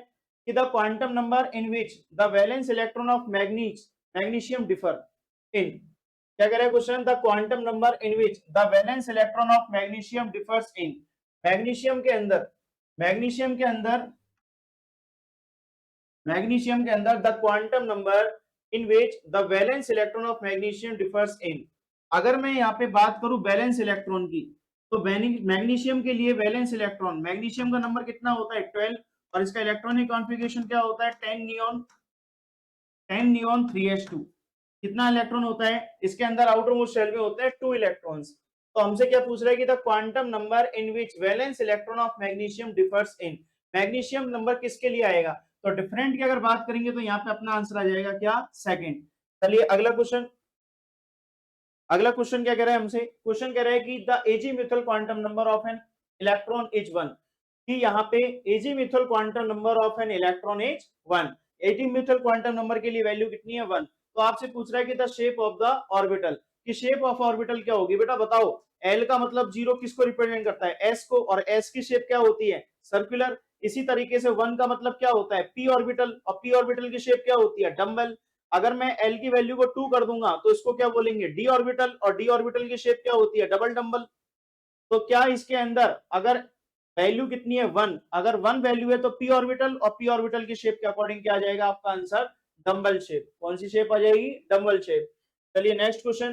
कि the quantum number in which the valence electron of magnesium differ in. क्या कह रहा है question? The quantum number in which the valence electron of magnesium differs in. Magnesium के अंदर, मैग्नीशियम के अंदर, मैग्नीशियम के अंदर the quantum number in which the valence electron of magnesium differs इन। अगर मैं यहाँ पे बात करूं वैलेंस इलेक्ट्रॉन की, तो मैग्नीशियम के लिए वैलेंस इलेक्ट्रॉन, मैग्नीशियम का नंबर कितना होता है? 12। और इसका इलेक्ट्रॉनिक कॉन्फ़िगरेशन क्या होता है? 10 नियॉन 3s2। कितना इलेक्ट्रॉन होता है इसके अंदर? आउटर मोस्ट शेल में होते हैं 2 इलेक्ट्रॉन्स। तो हमसे क्या पूछ रहा है कि the quantum number in which valence electron of magnesium differs in. Magnesium number किसके लिए आएगा? तो डिफरेंट की अगर बात करेंगे तो यहाँ पे अपना आंसर आ जाएगा क्या? सेकंड। चलिए अगला क्वेश्चन, अगला क्वेश्चन क्या कह रहा है हमसे? क्वेश्चन कह रहा है कि the azimuthal quantum number of an electron is 1। कि यहाँ पे azimuthal quantum number of an electron is 1। Azimuthal quantum number के लिए वैल्यू कितनी है? 1। तो आपसे पूछ रहा है कि the shape of the orbital, कि शेप ऑफ ऑर्बिटल क्या होगी? बेटा बताओ, एल का मतलब जीरो किसको रिप्रेजेंट करता है? एस को। और एस की शेप क्या होती है? सर्कुलर। इसी तरीके से वन का मतलब क्या होता है? P orbital. और पी ऑर्बिटल की शेप क्या होती है? डम्बल। अगर मैं एल की वैल्यू को 2 कर दूंगा तो इसको क्या बोलेंगे? D orbital. और डी ऑर्बिटल की शेप क्या होती है? Double dumbbell. तो क्या इसके अंदर अगर वैल्यू कितनी है? 1, अगर 1 वैल्यू है तो पी ऑर्बिटल, और पी ऑर्बिटल की शेप के अकॉर्डिंग क्या आ जाएगा आपका आंसर? Dumbbell shape. कौन सी शेप आ जाएगी? Dumbbell shape. चलिए next question,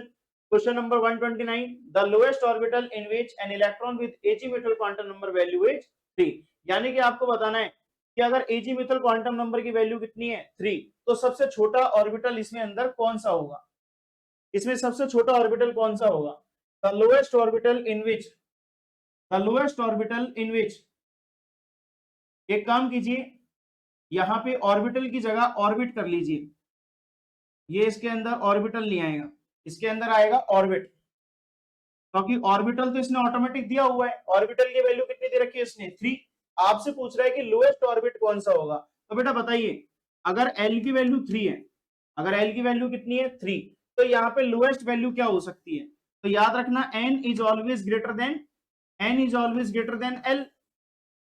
question number 129 the lowest orbital in which an electron with azimuthal quantum number value is 3। यानी कि आपको बताना है कि अगर एजीमुथल क्वांटम नंबर की वैल्यू कितनी है? 3, तो सबसे छोटा ऑर्बिटल इसमें अंदर कौन सा होगा? इसमें सबसे छोटा ऑर्बिटल कौन सा होगा? The lowest orbital in which, the lowest orbital in which, एक काम कीजिए, यहां पे ऑर्बिटल की जगह ऑर्बिट कर लीजिए। ये इसके अंदर ऑर्बिटल नहीं आएगा, इसके अंदर आएगा ऑर्बिट, क्योंकि ऑर्बिटल तो इसने ऑटोमेटिक दिया हुआ है। ऑर्बिटल की वैल्यू कितनी दे रखी है इसने? 3। आपसे पूछ रहा है कि लोएस्ट ऑर्बिट कौन सा होगा। तो बेटा बताइए, अगर एल की वैल्यू 3 है, अगर एल की वैल्यू कितनी है? 3, तो यहाँ पे लोएस्ट वैल्यू क्या हो सकती है? तो याद रखना n is always greater than, n is always greater than l.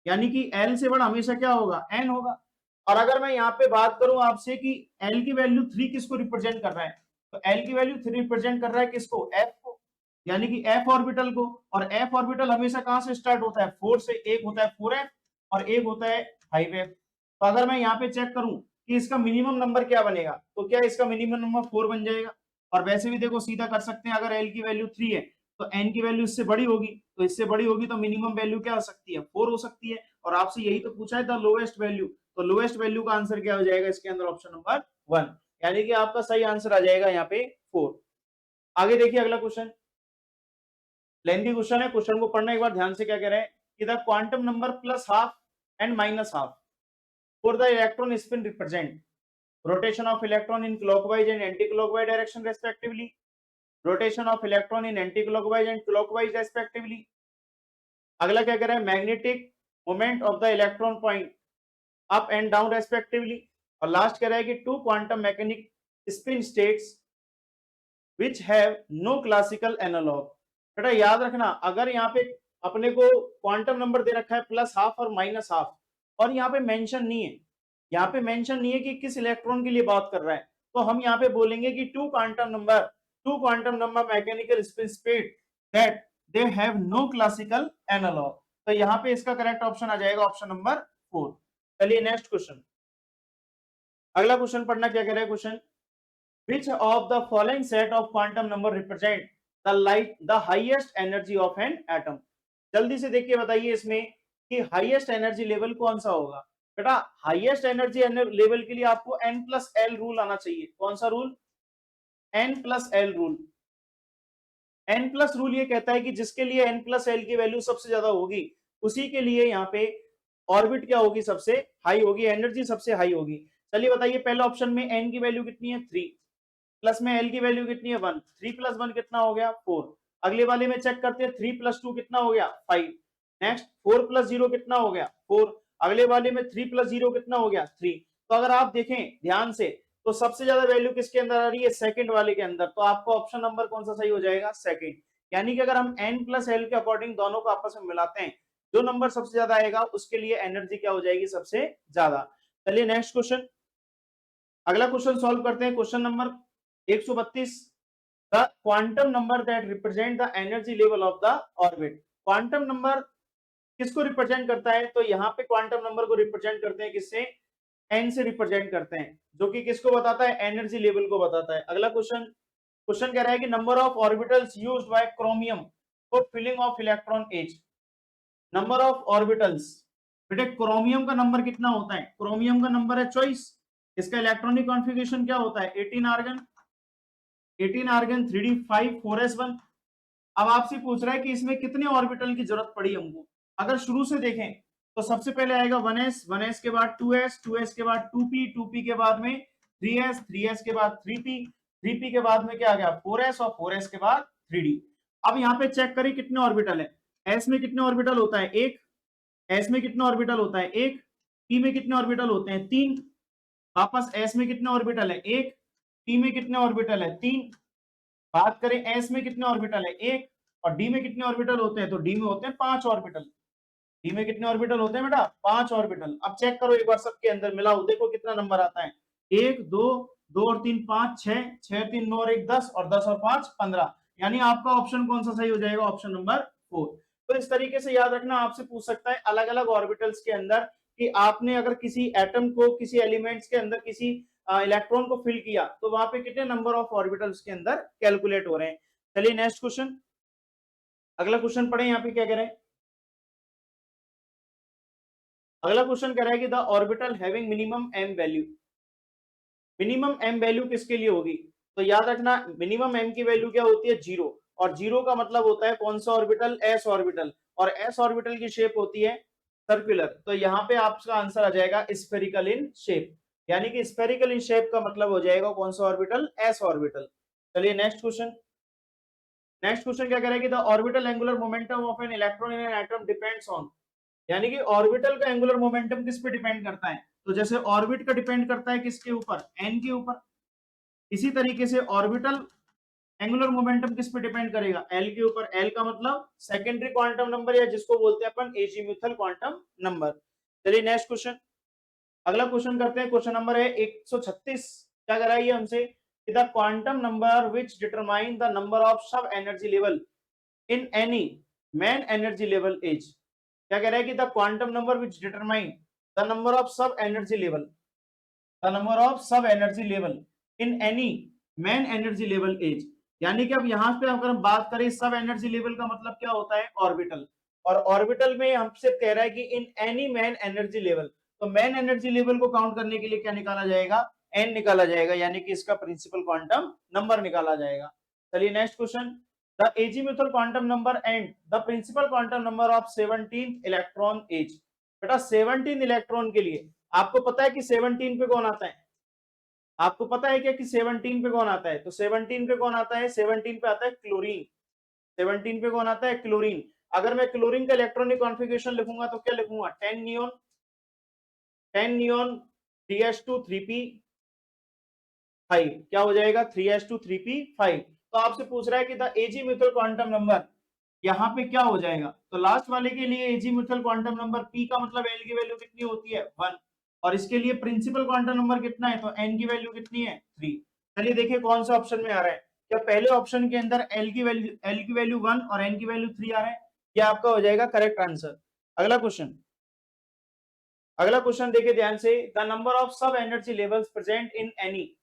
यानी कि एल से बड़ा हमेशा क्या होगा? एन होगा। और अगर मैं यहाँ पे बात करूं आपसे कि एल की वैल्यू 3 किसको रिप्रेजेंट कर रहा है, तो एल की वैल्यू 3 रिप्रेजेंट कर रहा है किसको? एफ को। यानी कि f ऑर्बिटल को, और f ऑर्बिटल हमेशा कहां से स्टार्ट होता है, 4 से। एक होता है 4f और एक होता है 5f। तो अगर मैं यहाँ पे चेक करूं कि इसका मिनिमम नंबर क्या बनेगा, तो क्या इसका मिनिमम नंबर 4 बन जाएगा। और वैसे भी देखो सीधा कर सकते हैं, अगर l की वैल्यू 3 है तो n की वैल्यू इससे बड़ी होगी, तो इससे बड़ी होगी तो मिनिमम वैल्यू क्या हो सकती है, 4 हो सकती है। और आपसे यही तो पूछा है द लोएस्ट वैल्यू, तो लोएस्ट वैल्यू का आंसर क्या हो जाएगा इसके अंदर, ऑप्शन नंबर 1, यानी कि आपका सही आंसर आ जाएगा यहाँ पे 4। आगे देखिए अगला क्वेश्चन, लेंथी क्वेश्चन है, क्वेश्चन को पढ़ना एक बार ध्यान से। क्या कह रहे हैं कि the quantum number plus half and minus half for the electron spin represent rotation of electron in clockwise and anti-clockwise direction respectively, rotation of electron in anti-clockwise and clockwise respectively। अगला क्या कह रहा है, magnetic moment of the electron point up and down respectively. और last कह रहा है कि two quantum mechanic spin states which have no classical analogue. बेटा याद रखना, अगर यहाँ पे अपने को क्वांटम नंबर दे रखा है प्लस हाफ और माइनस हाफ, और यहाँ पे मेंशन नहीं है, यहाँ पे मेंशन नहीं है कि किस इलेक्ट्रॉन के लिए बात कर रहा है, तो हम यहाँ पे बोलेंगे कि two quantum number mechanical spin state that they have no classical analogue. तो यहाँ पे इसका करेक्ट ऑप्शन आ जाएगा ऑप्शन नंबर 4। चलिए नेक्स्ट क्वेश्चन, अगला क्वेश्चन पढ़ना। क्या कह रहा है question, which of the following set of quantum number represent the highest energy of an atom। जल्दी से देखिए बताइए इसमें कि हाईएस्ट एनर्जी लेवल कौन सा होगा। बेटा हाईएस्ट एनर्जी लेवल के लिए आपको n प्लस एल रूल आना चाहिए। कौन सा rule, n plus L rule. n plus rule ये कहता है कि जिसके लिए n प्लस एल की वैल्यू सबसे ज्यादा होगी उसी के लिए यहाँ पे ऑर्बिट क्या होगी, सबसे हाई होगी, एनर्जी सबसे हाई होगी। चलिए बताइए, पहले ऑप्शन में n की वैल्यू कितनी है 3, प्लस में l की वैल्यू कितनी है 1, 3 प्लस 1 कितना हो गया 4। अगले वाले में चेक करते हैं, 3 प्लस 2 कितना हो गया 5। नेक्स्ट 4 प्लस 0 कितना हो गया 4। अगले वाले में 3 प्लस 0 कितना हो गया 3। तो अगर आप देखें ध्यान से तो सबसे ज्यादा वैल्यू किसके अंदर आ रही है, सेकंड वाले के अंदर। तो आपका ऑप्शन नंबर कौन सा सही हो जाएगा, सेकंड। यानी कि अगर हम n प्लस एल के अकॉर्डिंग दोनों को आपस में मिलाते हैं, जो नंबर सबसे ज्यादा आएगा उसके लिए एनर्जी क्या हो जाएगी, सबसे ज्यादा। चलिए नेक्स्ट क्वेश्चन, अगला क्वेश्चन सॉल्व करते हैं। Question number 132, the quantum number that represent the energy level of the orbit. Quantum number किसको रिप्रेजेंट करता है, तो यहाँ पे क्वांटम नंबर को रिप्रेजेंट करते हैं किससे, एन से रिप्रेजेंट करते हैं, जो कि किसको बताता है, एनर्जी लेवल को बताता है। अगला क्वेश्चन, क्वेश्चन कह रहा है कि number of orbitals used by chromium for filling of electron as. Number of orbitals, बेटे क्रोमियम का नंबर कितना होता है, क्रोमियम का नंबर है 24। इसका इलेक्ट्रॉनिक कॉन्फ़िगरेशन क्या होता है, 18 आर्गन 3d5 4s1। अब आपसे पूछ रहा है कि इसमें कितने ऑर्बिटल की जरूरत पड़ी हमको। अगर शुरू से देखें तो सबसे पहले आएगा 1s के बाद 2s के बाद 2p के बाद में 3s के बाद 3p के बाद में क्या आ गया 4s और 4s के बाद 3d। अब यहाँ पे चेक करें कितने ऑर्बिटल है, s में कितने ऑर्बिटल होता है, एक। s में कितने ऑर्बिटल होता है, एक। p में कितने ऑर्बिटल होते हैं, 3। वापस s में कितने ऑर्बिटल है, एक। p में कितने ऑर्बिटल है, 3। बात करें s में कितने ऑर्बिटल है, एक। और d में कितने ऑर्बिटल होते हैं, तो d में होते हैं 5 ऑर्बिटल। d में कितने ऑर्बिटल होते हैं बेटा, 5 ऑर्बिटल। अब चेक करो एक बार सबके अंदर मिलाओ, देखो कितना नंबर आता है, 1 2 2 और 3 5 6 6 3 9 और 1 10 और 10 और 5 15। यानी आपका ऑप्शन कौन सा सही हो जाएगा, ऑप्शन नंबर 4। तो इस तरीके से याद रखना, आपसे पूछ सकता है अलग अलग ऑर्बिटल्स के अंदर कि आपने अगर किसी एटम को, किसी एलिमेंट्स के अंदर किसी इलेक्ट्रॉन को फिल किया तो वहां पे कितने नंबर ऑफ ऑर्बिटल्स के अंदर कैलकुलेट हो रहे हैं। चलिए नेक्स्ट क्वेश्चन, अगला क्वेश्चन पढ़े, यहाँ पे क्या कह रहे हैं। अगला क्वेश्चन कह रहा है कि the orbital having minimum m value. Minimum m value किसके लिए होगी, तो याद रखना मिनिमम एम की वैल्यू क्या होती है, 0। और 0 का मतलब होता है कौन सा ऑर्बिटल, एस ऑर्बिटल। और एस ऑर्बिटल की शेप होती है सर्कुलर। तो यहाँ पे आपका आंसर आ जाएगा स्फेरिकल इन शेप, यानी कि स्फेरिकल इन शेप का मतलब हो जाएगा कौन सा ऑर्बिटल, एस ऑर्बिटल। चलिए नेक्स्ट क्वेश्चन, नेक्स्ट क्वेश्चन क्या कह रहा है कि the orbital angular momentum of an electron in an atom depends on. यानी कि ऑर्बिटल का एंगुलर मोमेंटम किस पे डिपेंड करता है, तो जैसे ऑर्बिट का डिपेंड करता है किसके ऊपर, एन के ऊपर, इसी तरीके से ऑर्बिटल एंगुलर मोमेंटम किस पे डिपेंड करेगा, एल के ऊपर। एल का मतलब सेकेंडरी क्वांटम नंबर या जिसको बोलते हैं अपन एजीम्यूथल क्वांटम नंबर। चलिए नेक्स्ट क्वेश्चन, अगला क्वेश्चन करते हैं। क्वेश्चन नंबर है 136। क्या कराइए हमसे कि the quantum number which determine the number of sub energy level in any main energy level is, क्या कह रहा है कि the quantum number which determine the number of sub energy level, the number of sub energy level in any main energy level is, यानी कि अब यहाँ पे अगर हम बात करें सब एनर्जी लेवल का मतलब क्या होता है, ऑर्बिटल, और ऑर्बिटल में हमसे कह रहा है कि इन एनी मैन एनर्जी लेवल, तो मैन एनर्जी लेवल को काउंट करने के लिए क्या निकाला जाएगा, एन निकाला जाएगा, यानी कि इसका प्रिंसिपल क्वांटम नंबर निकाला जाएगा। चलिए next question, the azimuthal quantum number and the principal quantum number of 17th electron is, बेटा 17 इलेक्ट्रॉन के लिए आपको पता है कि 17 पे कौन आता है, आपको पता है क्या कि 17 पे कौन आता है, तो 17 पे कौन आता है, 17 पे आता है क्लोरीन, 17 पे कौन आता है, क्लोरीन। अगर मैं क्लोरीन का इलेक्ट्रॉनिक कॉन्फ़िगरेशन लिखूंगा तो क्या लिखूंगा, 10 नियॉन 3s2 3p5, क्या हो जाएगा 3s2 3p5। तो आपसे पूछ रहा है कि the AG mutual quantum number यहाँ पे क्या हो जाएगा, तो लास्ट वाले के लिए एजी म्यूचुअल क्वांटम नंबर p का मतलब l की वैल्यू कितनी होती है 1, और इसके लिए प्रिंसिपल क्वांटम नंबर कितना है, तो n की वैल्यू कितनी है 3। चलिए देखिए कौन सा ऑप्शन में आ रहा है, क्या पहले ऑप्शन के अंदर l की वैल्यू 1 और n की वैल्यू 3 आ रहा है, ये आपका हो जाएगा करेक्ट आंसर। अगला क्वेश्चन, अगला क्वेश्चन देखिए ध्यान से, the number of sub energy levels present in any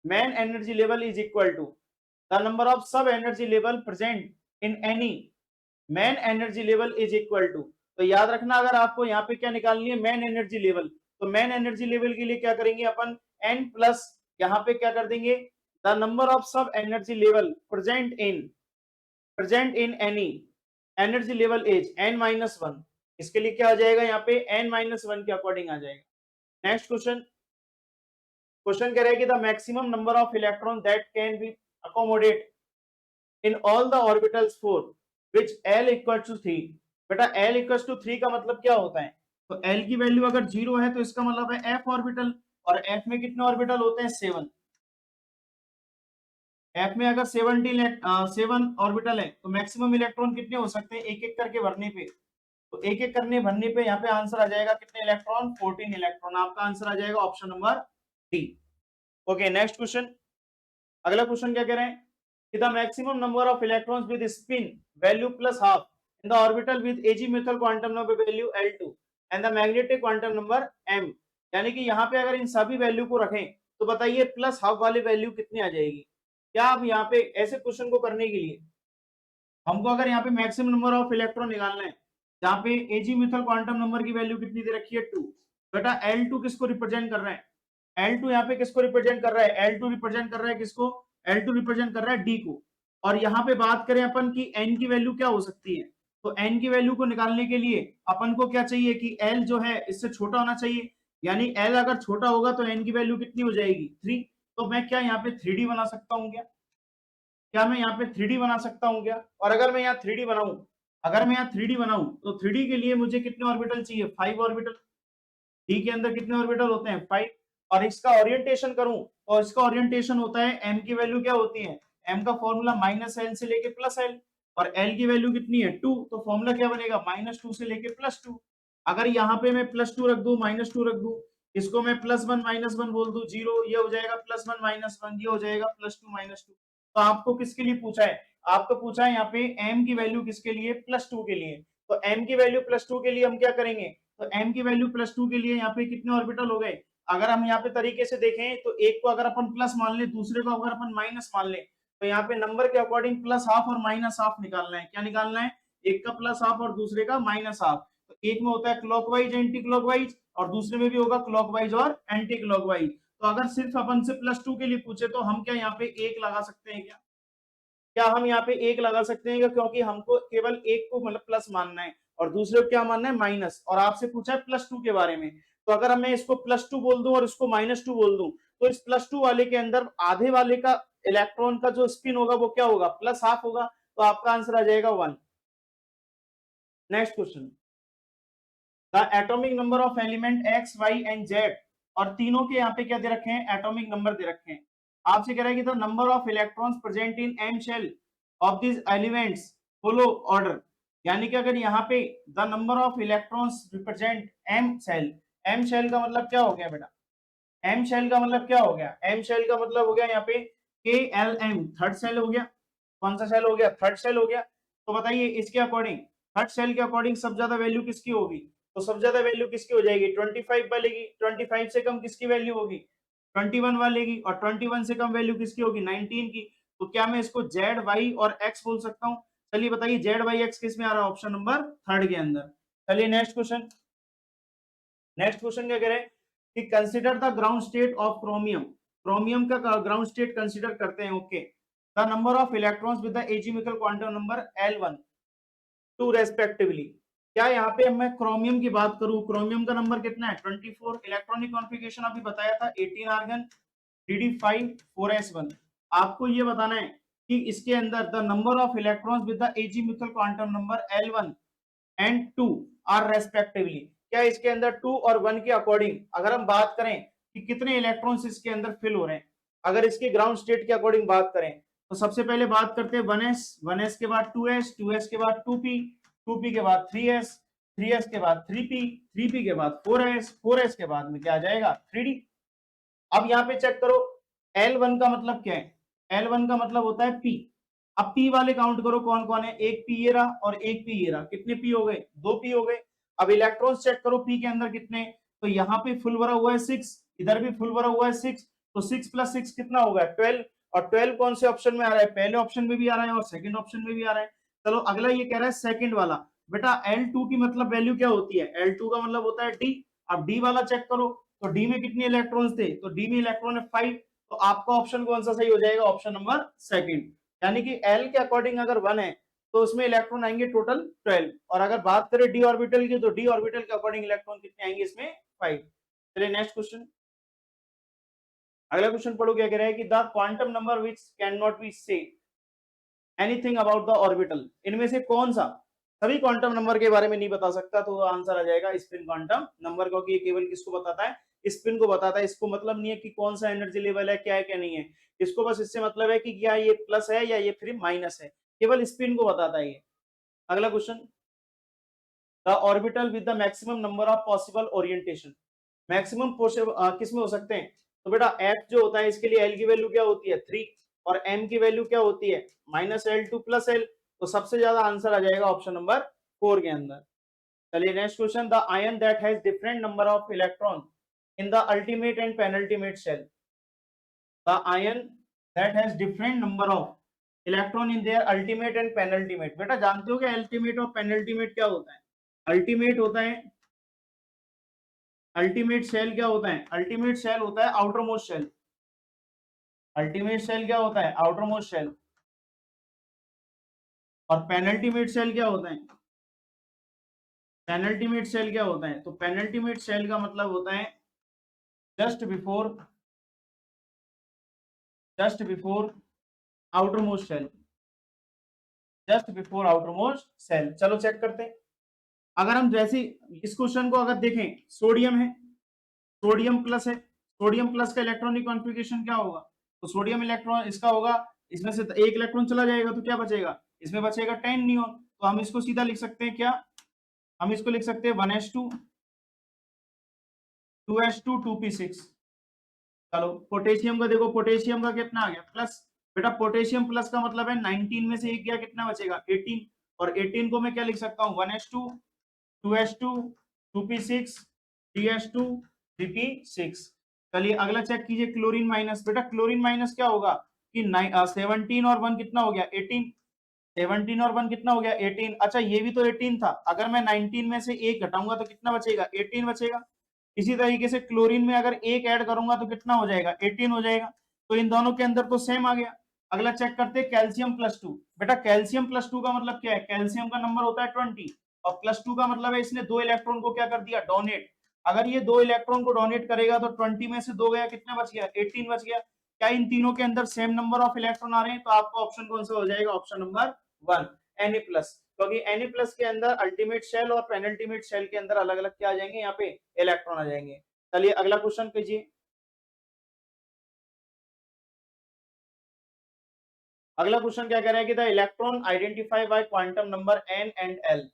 main energy level is equal to the number of sub energy level present in any main energy level is equal to, तो याद रखना अगर आपको यहाँ पे क्या निकालनी है, मैन एनर्जी लेवल, तो मैन एनर्जी लेवल के लिए क्या करेंगे अपन, n प्लस यहाँ पे क्या कर देंगे, the number of sub energy level present in any energy level is n-1, इसके लिए क्या आ जाएगा, यहाँ पे n-1 के अकॉर्डिंग आ जाएगा। नेक्स्ट क्वेश्चन, क्वेश्चन कह रहा है कि the maximum number of electron that can be accommodate in all the orbitals for which l equal to 3, बेटा l इक्वल टू 3 का मतलब क्या होता है, तो l की वैल्यू अगर 0 है तो इसका मतलब है f ऑर्बिटल, और f में कितने ऑर्बिटल होते हैं 7, f में अगर 7 ऑर्बिटल है तो मैक्सिमम इलेक्ट्रॉन कितने हो सकते हैं, एक एक करके भरने पे, तो एक एक करने भरने पे यहाँ पे आंसर आ जाएगा कितने इलेक्ट्रॉन, 14 इलेक्ट्रॉन, आपका आंसर आ जाएगा option number D. Okay next question, अगला क्वेश्चन क्या कह रहे हैं, the maximum number of electrons with spin value plus half in the orbital with azimuthal quantum number value L2 and the magnetic quantum number m, यानी कि यहाँ पे अगर इन सभी वैल्यू को रखें तो बताइए प्लस हाफ वाली वैल्यू कितनी आ जाएगी। क्या आप यहाँ पे ऐसे क्वेश्चन को करने के लिए हमको अगर यहाँ पे मैक्सिमम नंबर ऑफ इलेक्ट्रॉन निकालना है, जहाँ पे एजीम्यूथल क्वांटम नंबर की वैल्यू कितनी दे रखी है 2, बेटा L2 किसको रिप्रेजेंट कर रहा है, L2 यहाँ पे किसको रिप्रेजेंट कर रहा है, L2 रिप्रेजेंट कर रहा है किसको, L2 रिप्रेजेंट कर रहा है D को, और यहाँ पे बात करें अपन की n की वैल्यू क्या हो सकती है, तो n की वैल्यू को निकालने के लिए अपन को क्या चाहिए कि L जो है इससे छोटा होना चाहिए, यानी L अगर छोटा होगा तो n की वैल्यू कितनी हो जाएगी 3, तो मैं क्या यहाँ पे 3D बना सकता हूँ क्या मैं यहाँ पे 3D बना सकता हूँ क्या, और अगर मैं यहाँ 3D बनाऊं, अगर मैं यहाँ 3D बनाऊं तो 3D के लिए मुझे कितने ऑर्बिटल चाहिए, 5 ऑर्बिटल, डी के अंदर कितने ऑर्बिटल होते हैं 5, और इसका ओरिएंटेशन करूं तो इसका ओरिएंटेशन होता है m की वैल्यू क्या होती है, m का फॉर्मूला -l से लेके +l, और l की वैल्यू कितनी है 2, तो फॉर्मूला क्या बनेगा -2 से लेके +2। अगर यहाँ पे मैं +2 रख दूं -2 रख दूं, इसको मैं +1 -1 बोल दूं 0, ये हो जाएगा +1 -1, ये हो जाएगा +2 -2। तो आपको किसके लिए पूछा है, आपको पूछा है यहाँ पे m की वैल्यू किसके लिए, +2 के लिए, तो m की वैल्यू +2 के लिए हम क्या करेंगे, तो m की वैल्यू +2 के लिए यहाँ पे कितने ऑर्बिटल हो गए, अगर हम यहाँ पे तरीके से देखें तो एक को अगर अपन प्लस मान ले, दूसरे को अगर अपन माइनस मान ले, तो यहाँ पे नंबर के अकॉर्डिंग प्लस हाफ और माइनस हाफ निकालना है, क्या निकालना है, एक का प्लस हाफ और दूसरे का माइनस हाफ, तो एक में होता है क्लॉकवाइज एंटी क्लॉकवाइज, और दूसरे में भी होगा क्लॉकवाइज और एंटी क्लॉकवाइज। तो अगर सिर्फ अपन से +2 के लिए पूछे तो हम क्या यहाँ पे एक लगा सकते हैं क्या हम यहाँ पे एक लगा सकते हैं, क्योंकि हमको केवल एक को मतलब प्लस मानना है और दूसरे को क्या मानना है माइनस, और आपसे पूछा है +2 के बारे में, तो अगर मैं इसको +2 बोल दूं और इसको -2 बोल दूं, तो इस +2 वाले के अंदर आधे वाले का इलेक्ट्रॉन का जो स्पिन होगा वो क्या होगा, प्लस हाफ होगा, तो आपका आंसर आ जाएगा 1। Next question, the atomic number of element x y and z, और तीनों के यहाँ पे क्या दे रखे हैं, एटॉमिक नंबर दे रखे हैं। आपसे कह रहा है कि the number of electrons present in m shell of this elements follow order, यानी कि अगर यहाँ पे the number of electrons represent m shell का मतलब क्या हो गया बेटा, m शेल का मतलब क्या हो गया, m शेल का मतलब हो गया यहाँ पे KLM, थर्ड शेल हो गया, कौन सा शेल हो गया, थर्ड शेल हो गया, तो बताइए इसके अकॉर्डिंग थर्ड सेल के अकॉर्डिंग सबसे ज्यादा वैल्यू किसकी होगी? तो सबसे ज्यादा वैल्यू किसकी हो जाएगी? 25 वालेगी। 25 से कम किसकी वैल्यू होगी? 21 वालेगी। और 21 से कम वैल्यू किसकी होगी? 19 की। तो क्या मैं इसको जेड वाई और एक्स बोल सकता हूँ? चलिए बताइए जेड वाई एक्स किस में आ रहा है? ऑप्शन नंबर थर्ड के अंदर। चलिए नेक्स्ट क्वेश्चन। नेक्स्ट क्वेश्चन क्या कह रहे हैं कि consider the ground state of chromium. Chromium का ग्राउंड स्टेट कंसिडर करते हैं। Okay, the number of electrons with the azimuthal quantum number L1 2 respectively. क्या यहाँ पे मैं क्रोमियम की बात करूं, क्रोमियम का नंबर कितना है? 24। इलेक्ट्रॉनिक कॉन्फ़िगरेशन अभी बताया था 18 आर्गन DD5 4s1। आपको ये बताना है कि इसके अंदर the number of electrons with the azimuthal quantum number L1 and 2 are respectively. क्या इसके अंदर 2 और 1 के अकॉर्डिंग अगर हम बात करें कि कितने इलेक्ट्रॉन्स इसके अंदर फिल हो रहे हैं, अगर इसके ग्राउंड स्टेट के अकॉर्डिंग बात करें तो सबसे पहले बात करते हैं 1s, 1s के बाद 2s, 2s के बाद 2p, 2p के बाद 3s, 3s के बाद 3p, 3p के बाद 4s, 4s के बाद में क्या आ जाएगा? 3d। अब यहाँ पे चेक करो L1 का मतलब क्या है? L1 का मतलब होता है P। अब P वाले काउंट करो कौन कौन है? एक P ये रहा और एक P ये रहा। कितने P हो गए? 2 P हो गए। अब इलेक्ट्रॉन्स चेक करो P के अंदर कितने? तो यहाँ पे फुल भरा हुआ है 6, इधर भी फुल भरा हुआ है 6, तो 6 + 6 कितना होगा? 12। और 12 कौन से ऑप्शन में आ रहा है? पहले ऑप्शन में भी आ रहा है और सेकंड ऑप्शन में भी आ रहा है। चलो अगला ये कह रहा है सेकंड वाला। बेटा L2 की मतलब वैल्यू क्या होती है? L2 का मतलब होता है D। अब D वाला चेक करो, तो डी में कितने इलेक्ट्रॉन्स थे? तो डी में इलेक्ट्रॉन है 5। तो आपका ऑप्शन कौन सा सही हो जाएगा? Option number second. यानी कि एल के अकॉर्डिंग अगर 1 है तो उसमें इलेक्ट्रॉन आएंगे टोटल 12। और अगर बात करें डी ऑर्बिटल की तो डी ऑर्बिटल के अकॉर्डिंग इलेक्ट्रॉन कितने आएंगे? इसमें 5। चलिए नेक्स्ट क्वेश्चन। अगला क्वेश्चन पढ़ो क्या कह रहा है कि the quantum number which can not be say anything about the orbital. इनमें से कौन सा सभी क्वांटम नंबर के बारे में नहीं बता सकता? तो आंसर आ जाएगा स्पिन क्वांटम नंबर, क्योंकि ये केवल किसको बताता है? स्पिन को बताता है। इसको मतलब नहीं है कि कौन सा एनर्जी लेवल है, क्या है क्या नहीं है। इसको बस इससे मतलब है कि क्या ये प्लस है या ये फिर माइनस है, केवल स्पिन को बताता है ये। अगला question, the orbital with the maximum number of possible orientation. Maximum किस में हो सकते हैं? तो बेटा एफ जो होता है इसके लिए एल की वैल्यू क्या होती है? 3। और एम की वैल्यू क्या होती है? -L2 + L। तो सबसे ज्यादा आंसर आ जाएगा ऑप्शन नंबर 4 के अंदर। चलिए next question, the ion that has different number of electron in the ultimate and penultimate shell. The ion that has different number of electron in their ultimate and penultimate. बेटा जानते हो क्या ultimate और penultimate क्या होता है? Ultimate होता है, अल्टीमेट शेल क्या होता है? अल्टीमेट शेल होता है outermost shell. Ultimate shell क्या होता है? Outermost shell. और पेनल्टीमेट शेल क्या होता है? पेनल्टीमेट शेल क्या होता है? तो पेनल्टीमेट शेल का मतलब होता है just before, just before outermost shell, just before outermost shell. चलो चेक करते हैं। अगर हम जैसे इस क्वेश्चन को अगर देखें, सोडियम है, सोडियम प्लस है, सोडियम प्लस का इलेक्ट्रॉनिक कॉन्फ़िगरेशन क्या होगा? तो सोडियम इलेक्ट्रॉन इसका होगा, इसमें से एक इलेक्ट्रॉन चला जाएगा तो क्या बचेगा? इसमें बचेगा 10 नियॉन। तो हम इसको सीधा लिख सकते हैं क्या? हम इसको लिख सकते हैं 1s2 2s2 2p6। चलो पोटेशियम का देखो, पोटेशियम का कितना आ गया? प्लस। बेटा पोटेशियम प्लस का मतलब है 19 में से एक गया, कितना बचेगा? 18। और 18 को मैं क्या लिख सकता हूँ? 1s2 2s2 2p6 3s2 3p6। चलिए अगला चेक कीजिए, क्लोरीन माइनस। बेटा क्लोरीन माइनस क्या होगा कि 17 और 1 कितना हो गया? 18। 17 और 1 कितना हो गया? 18। अच्छा ये भी तो 18 था, अगर मैं 19 में से एक घटाऊंगा तो कितना बचेगा? 18 बचेगा। इसी तरीके से क्लोरीन में अगर एक ऐड करूंगा तो कितना हो जाएगा? 18 हो जाएगा। तो इन दोनों के अंदर तो सेम आ गया। अगला चेक करते हैं कैल्शियम +2। बेटा कैल्शियम +2 का मतलब क्या है? कैल्शियम का नंबर होता है 20 और +2 का मतलब है इसने 2 इलेक्ट्रॉन को क्या कर दिया? डोनेट। अगर ये 2 इलेक्ट्रॉन को डोनेट करेगा तो 20 में से 2 गया, कितना बच गया? 18 बच गया। क्या इन तीनों के अंदर सेम नंबर ऑफ इलेक्ट्रॉन आ रहे हैं? तो आपका ऑप्शन कौन सा हो जाएगा? Option number 1 Na+। क्योंकि Na+ के अंदर अल्टीमेट शेल और पेनल्टीमेट शेल के अंदर अलग अलग क्या आ जाएंगे? यहाँ पे इलेक्ट्रॉन आ जाएंगे। चलिए अगला क्वेश्चन कीजिए। अगला क्वेश्चन क्या कह रहा है कि the electron identify by quantum number n and l।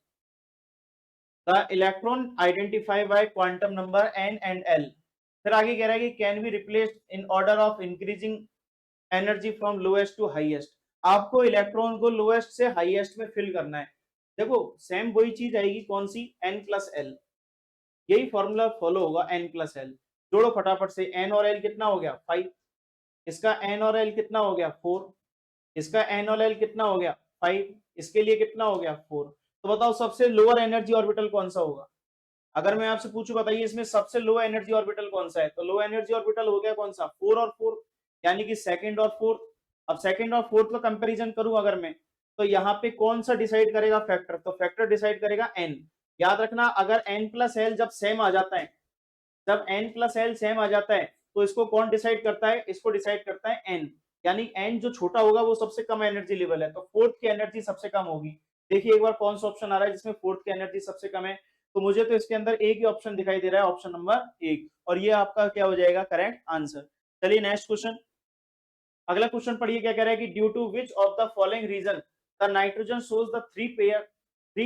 The electron identify by quantum number n and l। फिर आगे कह रहा है कि can be replaced in order of increasing energy from lowest to highest. आपको इलेक्ट्रॉन को lowest से highest में फिल करना है। देखो सेम वही चीज आएगी, कौन सी, n+l, यही फॉर्मूला फॉलो होगा, n+l। जोड़ो फटाफट से, n और l कितना हो गया 5, इसका n और l कितना हो गया 4, इसका n और l कितना हो गया 5, इसके लिए कितना हो गया 4। तो बताओ सबसे लोअर एनर्जी ऑर्बिटल कौन सा होगा? अगर मैं आपसे पूछूं बताइए इसमें सबसे लो एनर्जी ऑर्बिटल कौन सा है, तो लो एनर्जी ऑर्बिटल हो गया कौन सा, 4 और 4, यानी कि सेकंड और फोर्थ। अब सेकंड और फोर्थ का कंपैरिजन करूं अगर मैं, तो यहाँ पे कौन सा डिसाइड करेगा फैक्टर, तो फैक्टर डिसाइड करेगा n। याद रखना अगर n+l जब सेम आ जाता है, जब n+l सेम आ जाता है तो इसको कौन डिसाइड करता है, इसको डिसाइड करता है n। यानी n जो छोटा होगा वो सबसे कम एनर्जी लेवल है, तो फोर्थ की एनर्जी सबसे कम होगी। देखिए एक बार कौन सा ऑप्शन आ रहा है जिसमें फोर्थ की एनर्जी सबसे कम है, तो मुझे तो इसके अंदर एक ही ऑप्शन दिखाई दे रहा है, ऑप्शन नंबर 1, और ये आपका क्या हो जाएगा करेक्ट आंसर। चलिए नेक्स्ट क्वेश्चन, अगला क्वेश्चन पढ़िए क्या कह रहा है कि due to which of the following reason the nitrogen shows the three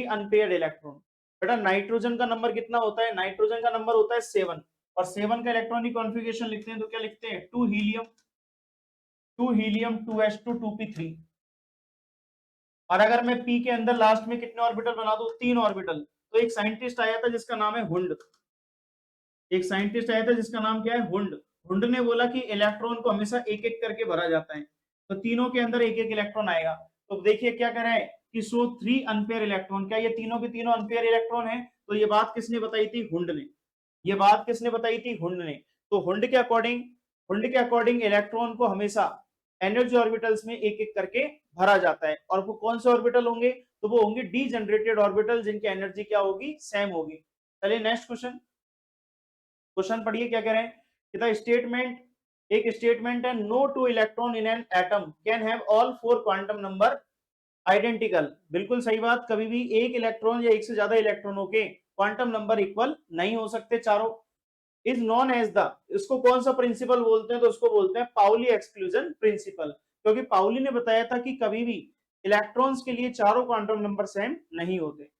unpaired electron. बेटा नाइट्रोजन का नंबर कितना होता है, नाइट्रोजन का नंबर होता है 7, और 7 का इलेक्ट्रॉनिक कॉन्फ़िगरेशन लिखते हैं तो क्या लिखते हैं, 2 हीलियम 2s2 2p3। और अगर मैं p के अंदर लास्ट में कितने ऑर्बिटल बना दूं, 3 ऑर्बिटल। तो एक साइंटिस्ट आया था जिसका नाम है हुंड, एक साइंटिस्ट आया था जिसका नाम क्या है, हुंड। हुंड ने बोला कि इलेक्ट्रॉन को हमेशा एक एक करके भरा जाता है, तो तीनों के अंदर एक एक इलेक्ट्रॉन आएगा। तो देखिए क्या कह रहा है कि सो 3 अनपेयर इलेक्ट्रॉन, क्या ये तीनों के तीनों अनपेयर इलेक्ट्रॉन है? तो ये बात किसने बताई थी, हुंड ने। ये बात किसने बताई थी, हुंड ने। तो हुंड के अकॉर्डिंग इलेक्ट्रॉन को हमेशा एनर्जी ऑर्बिटल्स में एक एक करके भरा जाता है, और वो कौन से ऑर्बिटल होंगे, तो वो होंगे डीजनरेटेड ऑर्बिटल जिनकी एनर्जी क्या होगी, सेम होगी। चलिए नेक्स्ट क्वेश्चन, क्वेश्चन पढ़िए क्या कह रहे हैं कि द स्टेटमेंट, एक स्टेटमेंट है, no two electron in an atom can have all 4 quantum number identical. बिल्कुल सही बात, कभी भी एक इलेक्ट्रॉन या एक से ज्यादा इलेक्ट्रॉनों के क्वांटम नंबर इक्वल नहीं हो सकते चारों। इज नॉन एज द, इसको कौन सा प्रिंसिपल बोलते हैं, तो उसको बोलते हैं पाउली एक्सक्लूजन प्रिंसिपल, क्योंकि पाउली ने बताया था कि कभी भी इलेक्ट्रॉन्स के लिए चारों क्वांटम नंबर सेम नहीं होते।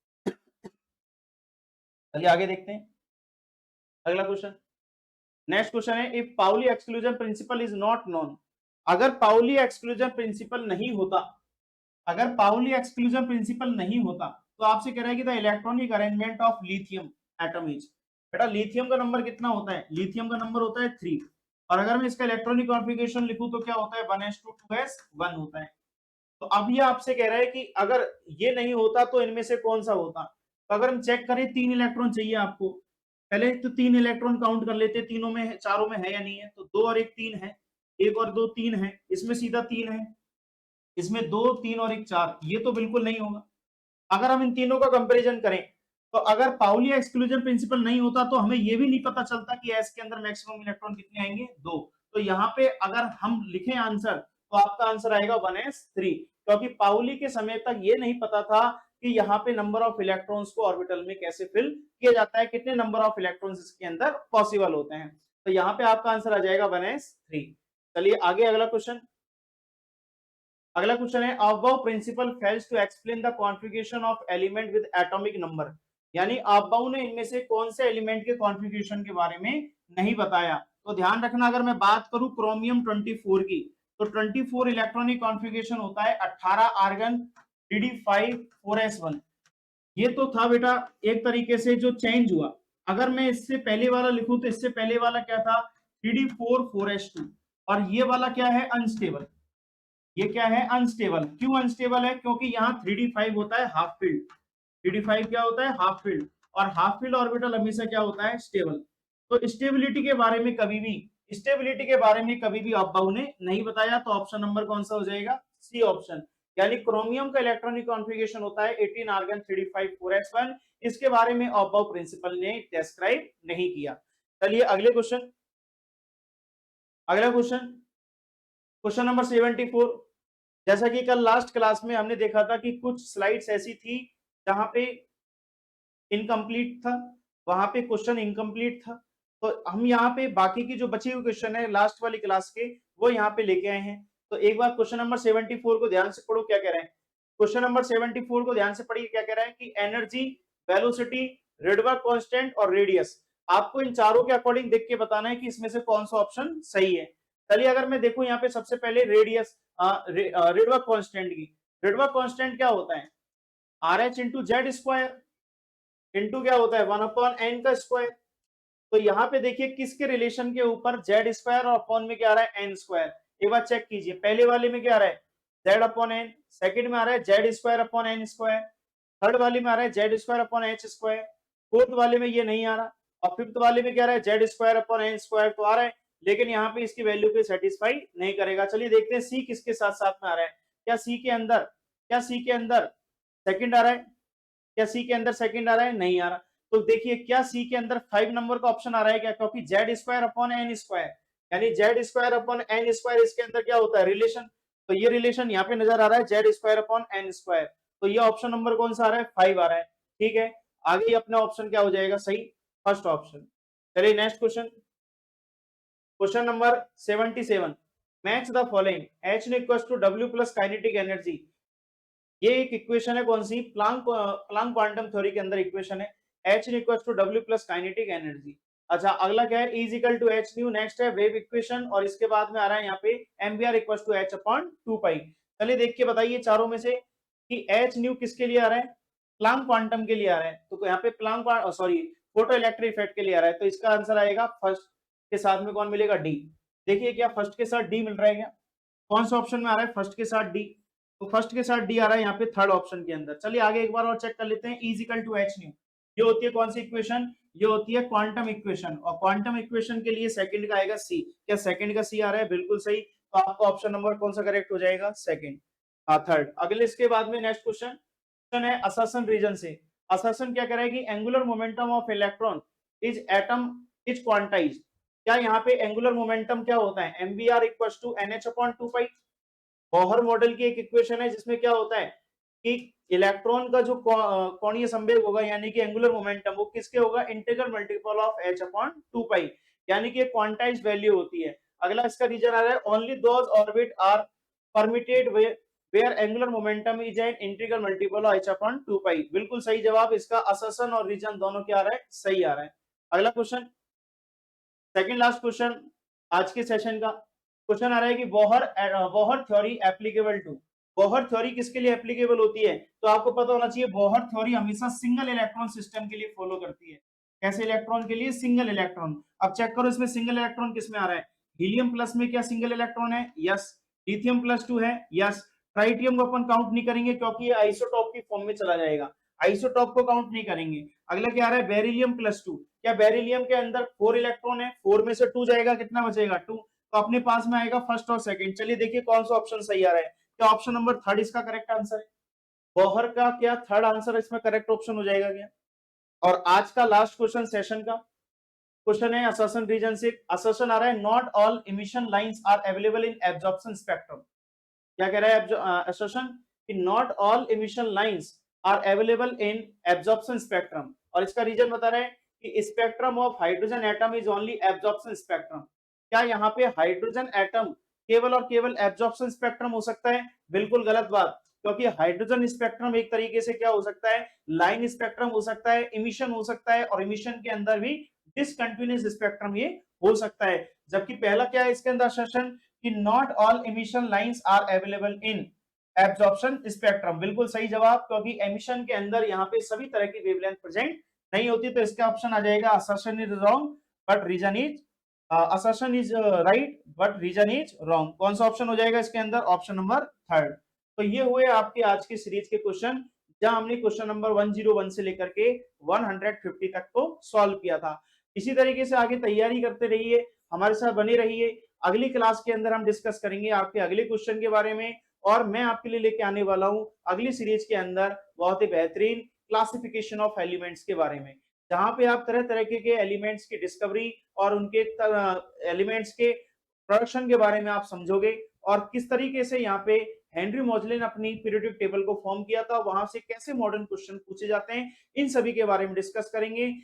चलिए आगे देखते हैं अगला क्वेश्चन। नेक्स्ट क्वेश्चन है, if Pauli exclusion principle is not known. अगर पाउली एक्सक्लूजन प्रिंसिपल नहीं होता, अगर पाउली एक्सक्लूजन प्रिंसिपल नहीं होता, तो आपसे कह रहा है कि the electronic arrangement of lithium atom is. बेटा लिथियम का नंबर कितना होता है, लिथियम का नंबर होता है 3, और अगर मैं इसका इलेक्ट्रॉनिक कॉन्फ़िगरेशन लिखूं तो क्या होता है, 1s2 2s1 होता है। तो अब ये आपसे कह रहा है कि अगर ये नहीं होता तो इनमें से कौन सा होता। तो अगर हम चेक करें, 3 इलेक्ट्रॉन चाहिए आपको, पहले तो 3 इलेक्ट्रॉन काउंट कर लेते, तीनों में है, चारों में है या नहीं है, तो 2 और 1 3 है, 1 और 2 3 है, इसमें सीधा 3 है, इसमें 2 3 और 1 4, ये तो बिल्कुल नहीं होगा। अगर हम इन तीनों का कंपैरिजन करें, तो अगर पाउली एक्सक्लूजन प्रिंसिपल नहीं होता तो हमें ये भी नहीं पता चलता कि एस के अंदर मैक्सिमम इलेक्ट्रॉन कितने आएंगे, 2। तो यहाँ पे अगर हम लिखें आंसर, तो आपका आंसर आएगा 1s3, क्योंकि पाउली के समय तक ये नहीं पता था कि यहाँ पे नंबर ऑफ इलेक्ट्रॉन्स को ऑर्बिटल में कैसे फिल किया जाता है, कितने नंबर ऑफ इलेक्ट्रॉन्स इसके अंदर पॉसिबल होते हैं। तो यहाँ पे आपका आंसर आ जाएगा 1s3। चलिए आगे अगला क्वेश्चन, अगला क्वेश्चन है, above principle fails to explain the configuration of element with atomic number. यानी अबव ने इनमें से कौन से एलिमेंट के कॉन्फ़िगरेशन के बारे में नहीं बताया। तो ध्यान रखना, अगर मैं बात करूं क्रोमियम 24 की, तो 24 इलेक्ट्रॉनिक कॉन्फ़िगरेशन होता है 18 आर्गन dd5 4s1। ये तो था बेटा एक तरीके से जो चेंज हुआ। अगर मैं इससे पहले वाला लिखूं तो इससे पहले वाला क्या था, 3d4 4s2, और ये वाला क्या है, अनस्टेबल। ये क्या है, अनस्टेबल। क्यों अनस्टेबल है, क्योंकि यहाँ 3d5 होता है हाफ फील्ड, 3d5 क्या होता है, हाफ फील्ड, और हाफ फील्ड ऑर्बिटल हमेशा क्या होता है, स्टेबल। तो स्टेबिलिटी के बारे में कभी भी, स्टेबिलिटी के बारे में कभी भी अब्बाऊ ने नहीं बताया, तो ऑप्शन नंबर कौन सा हो जाएगा, सी ऑप्शन। यानी क्रोमियम का इलेक्ट्रॉनिक कॉन्फ़िगरेशन होता है 18 आर्गन 3d5 4s1, इसके बारे में अब्बाऊ प्रिंसिपल ने डिस्क्राइब नहीं किया। चलिए अगले क्वेश्चन, अगला क्वेश्चन, क्वेश्चन नंबर 74। जैसा कि कल लास्ट क्लास में हमने देखा था कि कुछ स्लाइड्स ऐसी थी जहां पे इनकम्प्लीट था, वहां पे क्वेश्चन इनकम्प्लीट था, तो हम यहाँ पे बाकी की जो बची हुई क्वेश्चन है लास्ट वाली क्लास के, वो यहाँ पे लेके आए हैं। तो एक बार क्वेश्चन नंबर 74 को ध्यान से पढ़ो क्या कह रहे हैं। क्वेश्चन नंबर 74 को ध्यान से पढ़िए क्या कह रहा है कि एनर्जी, वेलोसिटी, रेडबर्ग कांस्टेंट और रेडियस, आपको इन चारों के अकॉर्डिंग देख के बताना है कि इसमें से कौन सा ऑप्शन सही है। चलिए अगर मैं देखूं यहाँ पे सबसे पहले रेडियस रिडवर्क कांस्टेंट की, रिडवर्क कांस्टेंट क्या होता है, R H into Z square into क्या होता है 1/n का स्क्वायर। तो यहाँ पे देखिए किसके रिलेशन के ऊपर जेड स्क्वायर और अपॉन में क्या आ रहा है एन स्क्वायर। एक बार चेक कीजिए, पहले वाले में क्या आ रहा है जेड अपॉन एन, सेकंड में आ रहा है Z square upon N square, third वाले में आ रहा है Z square upon H square, fourth वाले में ये नहीं आ रहा, और फिफ्थ वाले में क्या आ रहा है Z square upon N square तो आ रहा है, लेकिन यहाँ पे इसकी वैल्यू को सेटिस्फाई नहीं करेगा। चलिए देखते हैं सी किसके साथ साथ में आ रहा है, क्या सी के अंदर, क्या सी के अंदर सेकंड आ रहा है, क्या सी के अंदर सेकंड आ रहा है, नहीं आ रहा। तो देखिए क्या सी के अंदर 5 नंबर का ऑप्शन आ रहा है क्या, क्योंकि Z square upon N square, यानी Z square upon N square इसके अंदर क्या होता है रिलेशन, तो ये रिलेशन यहाँ पे नजर आ रहा है Z square upon N square, तो ये ऑप्शन नंबर कौन सा आ रहा है 5 आ रहा है। ठीक है, आगे अपना ऑप्शन क्या हो जाएगा सही, फर्स्ट ऑप्शन। चलिए next question, question number 77, match the following, H equals to W plus kinetic energy. ये एक इक्वेशन है कौन सी, प्लांक क्वांटम थ्योरी के अंदर इक्वेशन है, H equals to W plus kinetic energy. अच्छा अगला क्या है, is equal to H nu, next है वेव इक्वेशन, और इसके बाद में आ रहा है यहाँ पे MBR equals to H upon 2 pi. चलिए देख के बताइए चारों में से कि एच न्यू किसके लिए आ रहा है, प्लांक क्वांटम के लिए आ रहा है, तो यहाँ पे Planck sorry photo electric effect के लिए आ रहा है, तो इसका आंसर आएगा फर्स्ट के साथ में कौन मिलेगा डी। देखिए क्या फर्स्ट के साथ डी मिल रहा है क्या, कौन सा ऑप्शन में आ रहा है फर्स्ट के साथ डी, तो फर्स्ट के साथ डी आ रहा है यहाँ पे थर्ड ऑप्शन के अंदर। चलिए आगे एक बार और चेक कर लेते हैं, is equal to H nu, ये होती है कौन सी इक्वेशन, ये होती है क्वांटम इक्वेशन, और क्वांटम इक्वेशन के लिए सेकंड का आएगा सी, क्या सेकंड का सी आ रहा है, बिल्कुल सही, तो आपका ऑप्शन नंबर कौन सा करेक्ट हो जाएगा सेकंड, थर्ड। अगले इसके बाद में नेक्स्ट क्वेश्चन है असर्शन रीजन से, असर्शन क्या करेगी, angular momentum of electron is atom is quantize, क्या यहाँ पे एंगुलर मोमेंटम क्या होता है, MBR equals to NH upon 2 pi. Bohr model की एक इक्वेशन है जिसमें क्या होता है कि इलेक्ट्रॉन का जो कोणीय संवेग होगा यानी कि एंगुलर मोमेंटम वो किसके होगा, integral multiple of h upon 2 पाई, यानी कि क्वांटाइज्ड वैल्यू होती है। अगला इसका रीजन आ रहा है only those orbit are permitted where angular momentum is an integral multiple of h upon 2 pi, बिल्कुल सही जवाब, इसका असर्शन और रीजन दोनों क्या आ रहा है सही आ रहा है। अगला क्वेश्चन, सेकंड लास्ट क्वेश्चन आज के सेशन का क्वेश्चन आ रहा है कि Bohr theory applicable to, Bohr theory किसके लिए एप्लीकेबल होती है, तो आपको पता होना चाहिए बोहर थ्योरी हमेशा सिंगल इलेक्ट्रॉन सिस्टम के लिए फॉलो करती है। कैसे इलेक्ट्रॉन के लिए, सिंगल इलेक्ट्रॉन। अब चेक करो इसमें सिंगल इलेक्ट्रॉन किसमें आ रहा है, हीलियम प्लस में क्या सिंगल इलेक्ट्रॉन है, यस, लिथियम प्लस 2 है, यस, ट्राइटियम को अपन काउंट नहीं करेंगे क्योंकि ये आइसोटॉप की फॉर्म में चला जाएगा, आइसोटॉप को काउंट नहीं करेंगे। अगला क्या आ रहा है बेरिलियम प्लस 2, क्या बेरिलियम के अंदर 4 इलेक्ट्रॉन है, 4 में से 2 जाएगा, कितना बचेगा 2, तो अपने पास में आएगा फर्स्ट और सेकंड। चलिए देखिए कौन सा ऑप्शन सही आ रहा है, क्या ऑप्शन नंबर थर्ड इसका करेक्ट आंसर है, बोहर का क्या थर्ड आंसर इसमें करेक्ट ऑप्शन हो जाएगा क्या। और आज का लास्ट क्वेश्चन सेशन का क्वेश्चन है असर्शन रीजन से, असर्शन आ रहा है not all emission lines are available in absorption spectrum, क्या कह रहा है असर्शन कि not all emission lines are available in absorption spectrum, और इसका रीजन बता रहे हैं कि spectrum of hydrogen atom is only absorption spectrum, क्या यहाँ पे हाइड्रोजन एटम केवल और केवल एब्जॉर्प्शन स्पेक्ट्रम हो सकता है, बिल्कुल गलत बात, क्योंकि हाइड्रोजन स्पेक्ट्रम एक तरीके से क्या हो सकता है, लाइन स्पेक्ट्रम हो सकता है, इमिशन हो सकता है, और इमिशन के अंदर भी डिसकंटिन्यूअस स्पेक्ट्रम ये हो सकता है। जबकि पहला क्या है इसके अंदर सेशन कि not all emission lines are available in absorption spectrum, बिल्कुल सही जवाब, क्योंकि एमिशन के अंदर यहाँ पे सभी तरह की वेवलेंथ प्रेजेंट नहीं होती, तो इसका ऑप्शन आ जाएगा assertion is wrong but reason is assertion is right but reason is wrong. कौन सा ऑप्शन हो जाएगा इसके अंदर, ऑप्शन नंबर थर्ड। तो ये हुए आपके आज की सीरीज के क्वेश्चन, जहां हमने क्वेश्चन नंबर 101 से लेकर के 150 तक को सॉल्व किया था। इसी तरीके से आगे तैयारी करते रहिए, हमारे साथ बने रहिए। अगली क्लास के अंदर हम डिस्कस करेंगे आपके अगले क्वेश्चन के बारे में, और मैं आपके लिए लेके आने वाला हूं अगली सीरीज के अंदर बहुत ही बेहतरीन क्लासिफिकेशन ऑफ एलिमेंट्स के बारे में, जहां पे आप तरह तरह के एलिमेंट्स की डिस्कवरी और उनके एलिमेंट्स के प्रोडक्शन के बारे में आप समझोगे, और किस तरीके से यहाँ पे हेनरी मोजले ने अपनी पीरियोडिक टेबल को फॉर्म किया था, वहां से कैसे मॉडर्न क्वेश्चन पूछे जाते हैं, इन सभी के बारे में डिस्कस करेंगे।